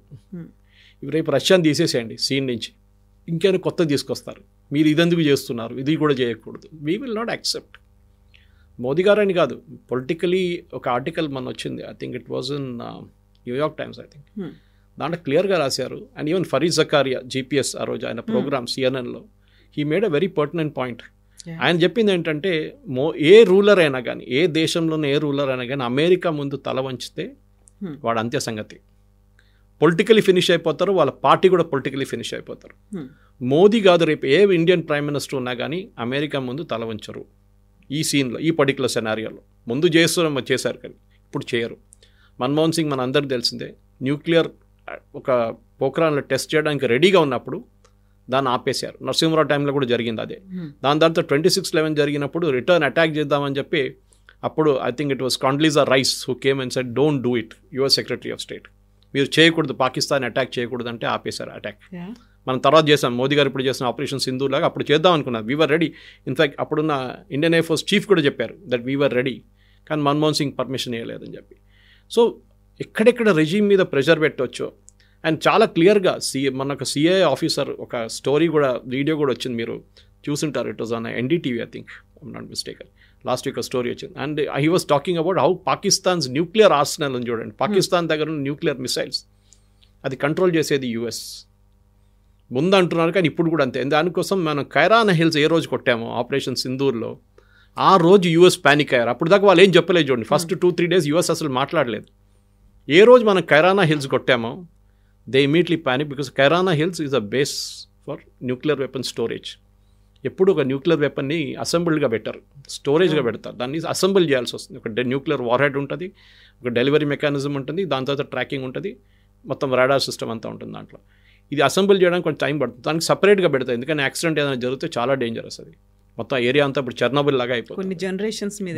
రేపు రష్యాని తీసేసేయండి సీన్ నుంచి, ఇంకేమైనా కొత్త తీసుకొస్తారు. మీరు ఇదెందుకు చేస్తున్నారు, ఇది కూడా చేయకూడదు. We will not accept. Modi garu అని కాదు, పొలిటికలీ ఒక ఆర్టికల్ మన వచ్చింది, I think it was in New York Times, I think దాంట్లో క్లియర్గా రాశారు. And even Fareed Zakaria GPS ఆ రోజు ఆయన ప్రోగ్రామ్ సిఎన్ఎన్లో, he made a very pertinent point. ఆయన చెప్పింది ఏంటంటే ఏ రూలర్ అయినా కానీ, ఏ దేశంలోనే ఏ రూలర్ అయినా కానీ అమెరికా ముందు తల వంచితే వాడు అంత్య సంగతి. పొలిటికలీ ఫినిష్ అయిపోతారు, వాళ్ళ పార్టీ కూడా పొలిటికలీ ఫినిష్ అయిపోతారు. మోదీ కాదు, రేపు ఏ ఇండియన్ ప్రైమ్ మినిస్టర్ ఉన్నా కానీ అమెరికా ముందు తల వంచరు. ఈ సీన్లో, ఈ పర్టికులర్ సెనారియోలో ముందు చేశారు కానీ ఇప్పుడు చేయరు. మన్మోహన్ సింగ్ మన అందరికి తెలిసిందే, న్యూక్లియర్ ఒక పోఖ్రాన్లో టెస్ట్ చేయడానికి రెడీగా ఉన్నప్పుడు దాన్ని ఆపేశారు. నరసింహరావు టైంలో కూడా జరిగింది అదే. దాని తర్వాత 26/11 జరిగినప్పుడు రిటర్న్ అటాక్ చేద్దామని చెప్పి అప్పుడు I think it was Condoleezza Rice who came and said don't do it, your secretary of state, మీరు చేయకూడదు, పాకిస్తాన్ అటాక్ చేయకూడదు అంటే ఆపేశారు అటాక్. మనం తర్వాత చేసాం, మోదీ గారు ఇప్పుడు చేసిన ఆపరేషన్ సింధు లాగా అప్పుడు చేద్దాం అనుకున్నారు. We are ready. ఇన్ఫ్యాక్ట్ అప్పుడున్న ఇండియన్ ఎయిర్ ఫోర్స్ చీఫ్ కూడా చెప్పారు దట్ వీఆర్ రెడీ, కానీ మన్మోహన్ సింగ్ పర్మిషన్ ఇవ్వలేదని చెప్పి. సో ఎక్కడెక్కడ రెజీమ్ మీద ప్రెషర్ పెట్టవచ్చో, అండ్ చాలా క్లియర్గా మనకు సిఐ ఆఫీసర్ ఒక స్టోరీ కూడా, వీడియో కూడా వచ్చింది, మీరు చూసుంటారు. It was on NDTV, I think, I'm not mistaken, last week story వచ్చింది. And he was talking about how Pakistan's nuclear arsenal అని చూడండి, పాకిస్తాన్ దగ్గర ఉన్న న్యూక్లియర్ మిసైల్స్ అది కంట్రోల్ చేసేది యుఎస్ ముందు అంటున్నారు, కానీ ఇప్పుడు కూడా అంతే. దానికోసం మనం కైరానా హిల్స్ ఏ రోజు కొట్టామో ఆపరేషన్ సింధూర్లో, ఆ రోజు యుఎస్ ప్యానిక్ అయ్యారు. అప్పుడు దాకా వాళ్ళు ఏం చెప్పలేదు చూడండి, ఫస్ట్ 2-3 days యుఎస్ అసలు మాట్లాడలేదు. ఏ రోజు మనం కైరానా హిల్స్ కొట్టామో they immediately panic, because Kirana hills is a base for nuclear weapon storage. ఎప్పుడు ఒక న్యూక్లియర్ వెపన్ని అసెంబుల్డ్గా పెట్టారు, స్టోరేజ్గా పెడతారు, దాన్ని అసెంబుల్ చేయాల్సి వస్తుంది. ఒక న్యూక్లియర్ వార్ హెడ్ ఉంటుంది, ఒక డెలివరీ మెకానిజం ఉంటుంది, దాని తర్వాత ట్రాకింగ్ ఉంటుంది, మొత్తం రాడార్ సిస్టమ్ అంతా ఉంటుంది దాంట్లో. ఇది అసెంబుల్ చేయడానికి కొంచెం టైం పడుతుంది. దానికి సపరేట్గా పెడతాయి, ఎందుకంటే యాక్సిడెంట్ ఏదైనా జరిగితే చాలా డేంజరస్ అది. మొత్తం ఏరియా అంతా ఇప్పుడు చెర్నోబిల్ లాగా అయిపోతుంది. కొన్ని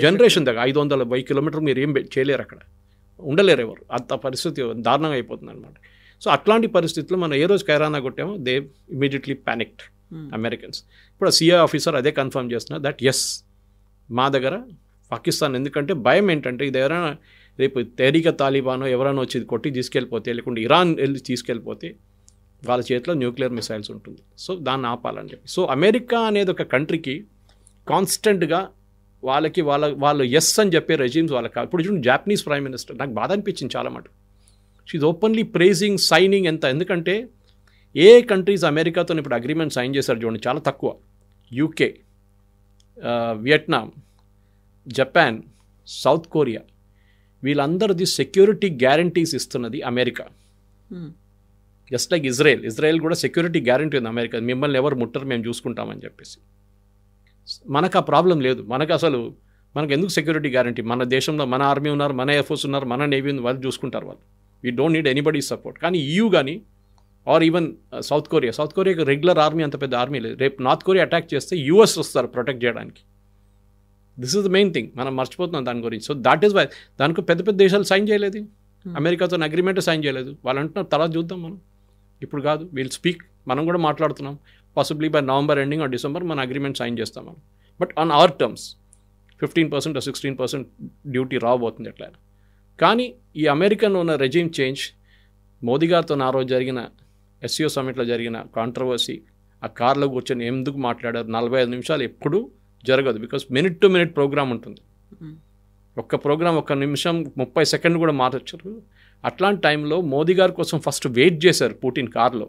జనరేషన్ దగ్గర 500 కిలోమీటర్ మీరు ఏం చేయలేరు, అక్కడ ఉండలేరు ఎవరు, అంత పరిస్థితి దారుణంగా అయిపోతుంది అనమాట. సో అట్లాంటి పరిస్థితుల్లో మనం ఏ రోజు కైరానా కొట్టామో దే ఇమీడియట్లీ ప్యానిక్డ్ అమెరికన్స్. ఇప్పుడు సిఐ ఆఫీసర్ అదే కన్ఫర్మ్ చేస్తున్నారు దట్ ఎస్ మా దగ్గర పాకిస్తాన్, ఎందుకంటే భయం ఏంటంటే ఇది ఎవరైనా రేపు తెహరీక తాలిబానో ఎవరైనా వచ్చి కొట్టి తీసుకెళ్ళిపోతే, లేకుంటే ఇరాన్ వెళ్ళి తీసుకెళ్ళిపోతే వాళ్ళ చేతిలో న్యూక్లియర్ మిసైల్స్ ఉంటుంది. సో దాన్ని ఆపాలని చెప్పి. సో అమెరికా అనేది ఒక కంట్రీకి కాన్స్టెంట్గా వాళ్ళు ఎస్ అని చెప్పే రెజీమ్స్ వాళ్ళకి. ఇప్పుడు చూడండి జాపనీస్ ప్రైమ్ మినిస్టర్, నాకు బాధ అనిపించింది చాలా మటుకు. షీఈ్ ఓపెన్లీ ప్రైజింగ్, సైనింగ్ ఎంత, ఎందుకంటే ఏ కంట్రీస్ అమెరికాతో ఇప్పుడు అగ్రిమెంట్ సైన్ చేశారు చూడండి చాలా తక్కువ. UK, Vietnam, Japan, South Korea, వీళ్ళందరిది సెక్యూరిటీ గ్యారంటీస్ ఇస్తున్నది అమెరికా. జస్ట్ లైక్ ఇజ్రాయెల్ కూడా సెక్యూరిటీ గ్యారంటీ ఉంది అమెరికా, మిమ్మల్ని ఎవరు ముట్టరు మేము చూసుకుంటామని చెప్పేసి. మనకు ఆ ప్రాబ్లం లేదు. మనకు ఎందుకు సెక్యూరిటీ గ్యారంటీ? మన దేశంలో మన ఆర్మీ ఉన్నారు, మన ఎయిర్ ఫోర్స్ ఉన్నారు, మన నేవీ ఉంది, వాళ్ళు చూసుకుంటారు వాళ్ళు. We don't need anybody support. కానీ EU కానీ ఆర్ ఈవెన్ సౌత్ కొరియాకి రెగ్యులర్ ఆర్మీ అంత పెద్ద ఆర్మీ లేదు. రేపు నార్త్ కొరియా అటాక్ చేస్తే US వస్తారు ప్రొటెక్ట్ చేయడానికి. This is the main thing, మనం మర్చిపోతున్నాం దాని గురించి. సో దాట్ ఈస్ వై దానికి పెద్ద పెద్ద దేశాలు సైన్ చేయలేదు, అమెరికాతో అగ్రిమెంట్ సైన్ చేయలేదు. వాళ్ళు అంటున్నారు తర్వాత చూద్దాం, మనం ఇప్పుడు కాదు, వీల్ స్పీక్, మనం కూడా మాట్లాడుతున్నాం, possibly by November ending or December మన అగ్రిమెంట్ సైన్ చేస్తాం మనం. But on hour terms 15% or 16% duty రాబోతుంది ఎట్లయినా. కానీ ఈ అమెరికన్ ఉన్న రెజీమ్ చేంజ్, మోదీ గారితో ఆ రోజు జరిగిన SCO సమ్మిట్లో జరిగిన కాంట్రవర్సీ, ఆ కార్లో కూర్చొని ఎందుకు మాట్లాడారు 45 నిమిషాలు ఎప్పుడు జరగదు, because minute to minute program ఉంటుంది. ఒక్క ప్రోగ్రామ్ 1 నిమిషం 30 సెకండ్ కూడా మార్చరు. అట్లాంటి టైంలో మోదీ గారి కోసం ఫస్ట్ వెయిట్ చేశారు పుటిన్ కార్లో.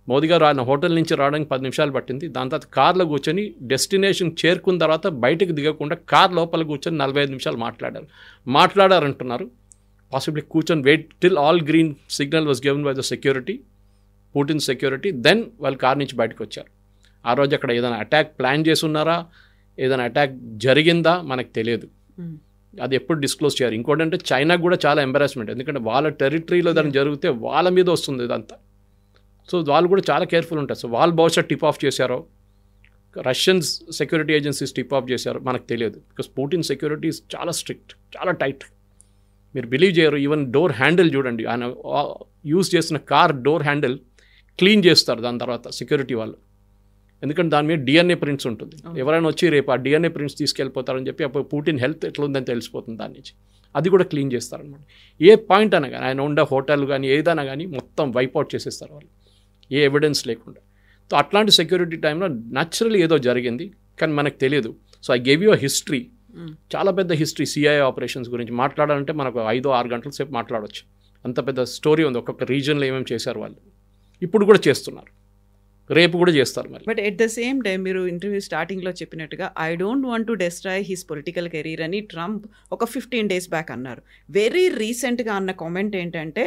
మోదీ గారు ఆయన హోటల్ నుంచి రావడానికి 10 నిమిషాలు పట్టింది. దాని తర్వాత కార్లో కూర్చొని డెస్టినేషన్ చేరుకున్న తర్వాత బయటకు దిగకుండా కార్ లోపల కూర్చొని 45 నిమిషాలు మాట్లాడారంటున్నారు. పాసిబ్లీ కూర్చొని wait till all green signal was given by the security, Putin security, then వాళ్ళు కార్ నుంచి బయటకు వచ్చారు. ఆ రోజు అక్కడ ఏదైనా అటాక్ ప్లాన్ చేసి ఉన్నారా, ఏదైనా అటాక్ జరిగిందా మనకు తెలియదు, అది ఎప్పుడు డిస్క్లోజ్ చేయాలి. ఇంకోటి అంటే చైనాకు కూడా చాలా ఎంబారాస్మెంట్, ఎందుకంటే వాళ్ళ టెరిటరీలో దాన్ని జరిగితే వాళ్ళ మీద వస్తుంది ఇదంతా. సో వాళ్ళు కూడా చాలా కేర్ఫుల్ ఉంటారు. సో వాళ్ళు బహుశా టిప్ ఆఫ్ చేశారో, Russians security agencies tip of చేశారో మనకు తెలియదు. బికాస్ పుటిన్ సెక్యూరిటీ చాలా స్ట్రిక్ట్, చాలా టైట్. మీరు బిలీవ్ చేయరు, ఈవెన్ డోర్ హ్యాండిల్ చూడండి, ఆయన యూజ్ చేసిన కార్ డోర్ హ్యాండిల్ క్లీన్ చేస్తారు దాని తర్వాత సెక్యూరిటీ వాళ్ళు, ఎందుకంటే దాని మీద DNA ప్రింట్స్ ఉంటుంది. ఎవరైనా వచ్చి రేపు ఆ DNA ప్రింట్స్ తీసుకెళ్ళిపోతారని చెప్పి అప్పుడు పుటిన్ హెల్త్ ఎట్లా ఉందని తెలిసిపోతుంది దాని నుంచి. అది కూడా క్లీన్ చేస్తారనమాట. ఏ పాయింట్ అయినా కానీ, ఆయన ఉండే హోటల్ కానీ ఏదైనా కానీ మొత్తం వైప్అవుట్ చేసేస్తారు వాళ్ళు, ఏ ఎవిడెన్స్ లేకుండా. సో అట్లాంటి సెక్యూరిటీ టైంలో న్యాచురల్లీ ఏదో జరిగింది, కానీ మనకు తెలియదు. So I gave you a history, చాలా పెద్ద హిస్టరీ. CIA ఆపరేషన్స్ గురించి మాట్లాడాలంటే మనకు 5-6 గంటల సేపు మాట్లాడవచ్చు, అంత పెద్ద స్టోరీ ఉంది. ఒక్కొక్క రీజన్లో ఏమేమి చేశారు వాళ్ళు, ఇప్పుడు కూడా చేస్తున్నారు, రేపు కూడా చేస్తారు మరి. But at the same time మీరు ఇంటర్వ్యూ స్టార్టింగ్లో చెప్పినట్టుగా I don't want to destroy his political career అని ట్రంప్ ఒక 15 days బ్యాక్ అన్నారు. వెరీ రీసెంట్గా అన్న కామెంట్ ఏంటంటే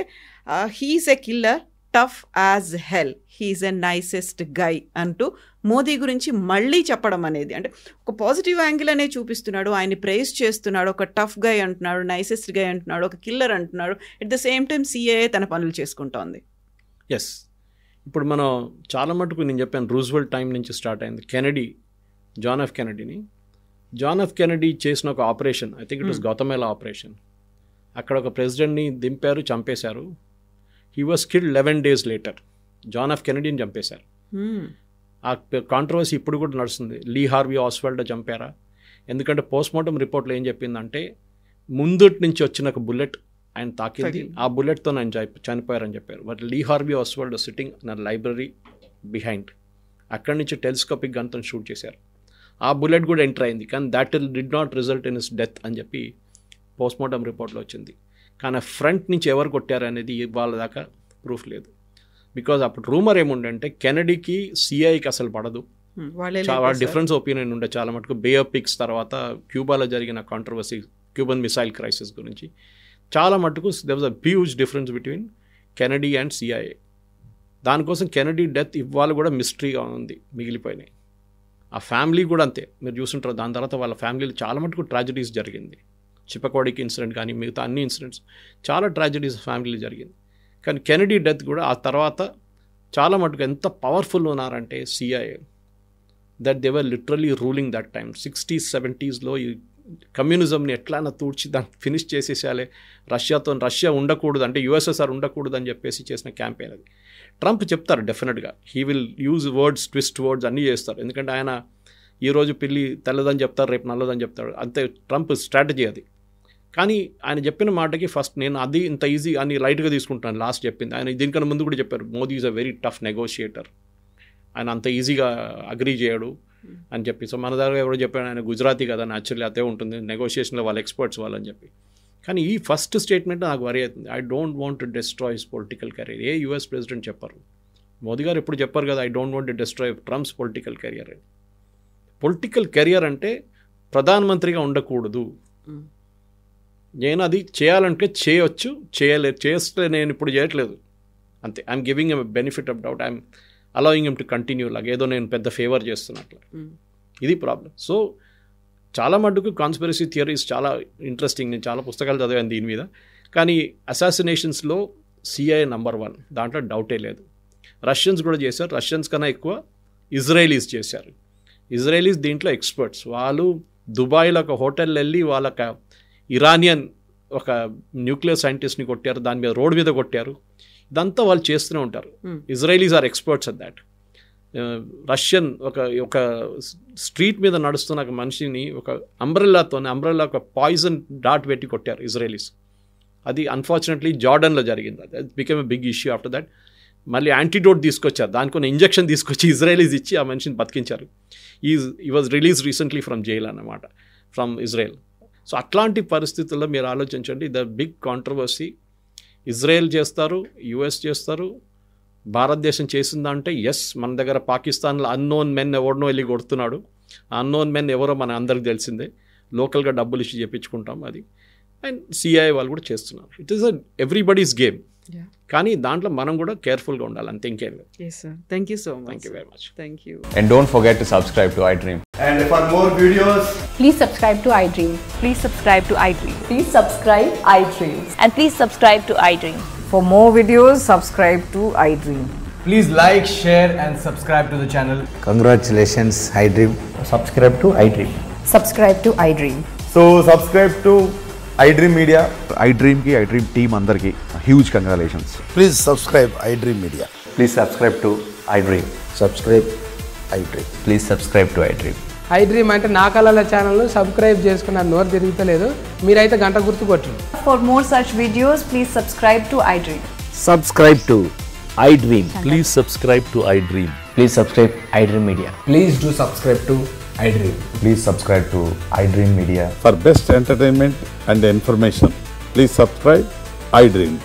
he's a killer, tough as hell, he's a nicest guy అంటూ మోదీ గురించి మళ్ళీ చెప్పడం అనేది, అంటే ఒక పాజిటివ్ యాంగిల్ అనే చూపిస్తున్నాడు, ఆయన్ని ప్రైజ్ చేస్తున్నాడు, ఒక టఫ్ గై అంటున్నాడు, నైసెస్ట్ గై అంటున్నాడు, ఒక కిల్లర్ అంటున్నాడు. At the same time CIA తన పనులు చేసుకుంటోంది. ఎస్, ఇప్పుడు మనం చాలా మటుకు నేను చెప్పాను రూజ్వెల్ట్ టైం నుంచి స్టార్ట్ అయింది. జాన్ ఎఫ్ కెనడీ చేసిన ఒక operation, I think it was Guatemala operation. అక్కడ ఒక ప్రెసిడెంట్ని దింపారు, చంపేశారు. He was killed 11 days later. John F కెనడీని చంపేశారు. ఆ కాంట్రవర్సీ ఇప్పుడు కూడా నడుస్తుంది, లీ హార్వీ ఆస్వాల్డ్ చంపారా? ఎందుకంటే పోస్ట్మార్టం రిపోర్ట్లో ఏం చెప్పిందంటే ముందుటి నుంచి వచ్చిన ఒక బుల్లెట్ ఆయన తాకింది, ఆ బుల్లెట్తో ఆయన చనిపోయారని చెప్పారు. But Lee Harvey Oswald sitting in library behind, అక్కడి నుంచి టెలిస్కోపిక్ గన్తో షూట్ చేశారు. ఆ బుల్లెట్ కూడా ఎంటర్ అయింది, కానీ that did not result in his death అని చెప్పి పోస్ట్మార్టం రిపోర్ట్లో వచ్చింది. కానీ ఫ్రంట్ నుంచి ఎవరు కొట్టారు అనేది వాళ్ళ దాకా ప్రూఫ్ లేదు. బికాజ్ అప్పుడు రూమర్ ఏముండంటే కెనడీకి CIAకి అసలు పడదు, చాలా డిఫరెన్స్ ఒపీనియన్ ఉండే చాలా మటుకు. బే ఆఫ్ పిగ్స్ తర్వాత క్యూబాలో జరిగిన కాంట్రవర్సీ, క్యూబన్ మిసైల్ క్రైసిస్ గురించి చాలా మటుకు there was a huge difference between Kennedy and CIA. దానికోసం కెనడీ డెత్ ఇవాళ కూడా మిస్టరీగా ఉంది, మిగిలిపోయినాయి. ఆ ఫ్యామిలీ కూడా అంతే, మీరు చూస్తుంటారు. దాని తర్వాత వాళ్ళ ఫ్యామిలీలో చాలా మటుకు ట్రాజడీస్ జరిగింది. చిప్పకోడికి ఇన్సిడెంట్ కానీ మిగతా అన్ని ఇన్సిడెంట్స్ చాలా ట్రాజడీస్ ఫ్యామిలీలో జరిగింది. కానీ కెనడీ డెత్ కూడా ఆ తర్వాత చాలా మటుకు ఎంత పవర్ఫుల్ ఉన్నారంటే CIA, that they were literally ruling that time. 60s, 70sలో ఈ కమ్యూనిజంని ఎట్లైనా తూడ్చి దాన్ని ఫినిష్ చేసేసాలే, రష్యా ఉండకూడదు అంటే యుఎస్ఎస్ఆర్ ఉండకూడదు అని చెప్పేసి చేసిన క్యాంపెయిన్ అది. ట్రంప్ చెప్తారు డెఫినెట్గా, he will use words, twist words అన్నీ చేస్తారు. ఎందుకంటే ఆయన ఈరోజు పిల్లి తెల్లదని చెప్తారు, రేపు నల్లదని చెప్తాడు, అంతే ట్రంప్ స్ట్రాటజీ అది. కానీ ఆయన చెప్పిన మాటకి ఫస్ట్ నేను అది ఇంత ఈజీ అని లైట్గా తీసుకుంటాను. లాస్ట్ చెప్పింది ఆయన దీనికన్నా ముందు కూడా చెప్పారు, Modi is a very tough negotiator, ఆయన అంత ఈజీగా అగ్రీ చేయడు అని చెప్పి. సో మన దగ్గర ఎవరో చెప్పాడు, ఆయన గుజరాతీ కదా, న్యాచురల్లీ అదే ఉంటుంది నెగోషియేషన్లో, వాళ్ళ ఎక్స్పర్ట్స్ వాళ్ళని చెప్పి. కానీ ఈ ఫస్ట్ స్టేట్మెంట్ నాకు వరి అవుతుంది. I don't want to destroy his political career. A US president చెప్పారు, మోదీ గారు ఎప్పుడు చెప్పారు కదా, I don't want to destroy Trump's political career అని. పొలిటికల్ కెరియర్ అంటే ప్రధానమంత్రిగా ఉండకూడదు. నేను అది చేయాలంటే చేయొచ్చు, చేస్తే నేను ఇప్పుడు చేయట్లేదు అంతే. I'm giving M benefit of doubt, I'm allowing M two continue లాగా, ఏదో నేను పెద్ద ఫేవర్ చేస్తున్నట్లు. ఇది ప్రాబ్లం. సో చాలా మటుకు కాన్స్పిరసీ థియరీస్ చాలా ఇంట్రెస్టింగ్, నేను చాలా పుస్తకాలు చదివాను దీని మీద. కానీ అసాసినేషన్స్లో సిఐఏ నంబర్ 1, దాంట్లో డౌటే లేదు. రష్యన్స్ కూడా చేశారు, రష్యన్స్ కన్నా ఎక్కువ ఇజ్రాయలీస్ చేశారు. ఇజ్రాయలీస్ దీంట్లో ఎక్స్పర్ట్స్. వాళ్ళు దుబాయ్లో ఒక హోటల్ వెళ్ళి వాళ్ళక ఇరానియన్ ఒక న్యూక్లియర్ సైంటిస్ట్ని కొట్టారు, దాని మీద రోడ్ మీద కొట్టారు. ఇదంతా వాళ్ళు చేస్తూనే ఉంటారు. Israelis are experts at that. Russian ఒక స్ట్రీట్ మీద నడుస్తున్న ఒక మనిషిని ఒక అంబ్రెల్లా ఒక పాయిజన్ డాట్ పెట్టి కొట్టారు ఇజ్రాయలీస్. అది అన్ఫార్చునేట్లీ జార్డన్లో జరిగింది. అది become a big issue. After that మళ్ళీ యాంటీడోట్ తీసుకొచ్చారు, దానికి కొన్ని ఇంజెక్షన్ తీసుకొచ్చి ఇజ్రాయలీస్ ఇచ్చి ఆ మనిషిని బతికించారు. ఈ was release recently from jail అన్నమాట, ఫ్రమ్ ఇజ్రాయెల్. సో అట్లాంటి పరిస్థితుల్లో మీరు ఆలోచించండి, ద బిగ్ కాంట్రవర్సీ. ఇజ్రాయెల్ చేస్తారు, యుఎస్ చేస్తారు, భారతదేశం చేసిందంటే ఎస్. మన దగ్గర పాకిస్తాన్లో అన్నోన్ మెన్ ఎవరినో వెళ్ళి కొడుతున్నాడు. ఆ అన్నోన్ మెన్ ఎవరో మన అందరికి తెలిసిందే, లోకల్గా డబ్బులు ఇచ్చి చెప్పించుకుంటాం అది. అండ్ సిఐఏ వాళ్ళు కూడా చేస్తున్నారు. It is everybody's game. కానీ దాంట్లో మనం కూడా కేర్ఫుల్గా ఉండాలి, అంతే, ఇంకేం లేదు. Yes, sir. Thank you so much. Thank you very much. Thank you. And don't forget to subscribe to iDream. And for more videos, Please subscribe to iDream. Please subscribe to iDream. Please subscribe iDream. And please subscribe to iDream. For more videos, subscribe to iDream. please like, share and subscribe to the channel. Congratulations, iDream. Subscribe to iDream. Subscribe to iDream. So subscribe to iDream Media. iDream ki iDream team andarki huge congratulations. Please subscribe iDream Media. Please subscribe to iDream. Subscribe iDream. Please subscribe to iDream. iDream అంటే నా కళల ఛానల్ సబ్స్క్రైబ్ చేసుకున్న నోరు తిరుగుతలేదు, మీరైతే గంట గుర్తు కొట్టండి. For more such videos, please subscribe to iDream. Subscribe to iDream. Please subscribe to iDream. Please subscribe iDream Media. Please do subscribe to iDream. Please subscribe to iDream Media. For best entertainment and information, please subscribe iDream.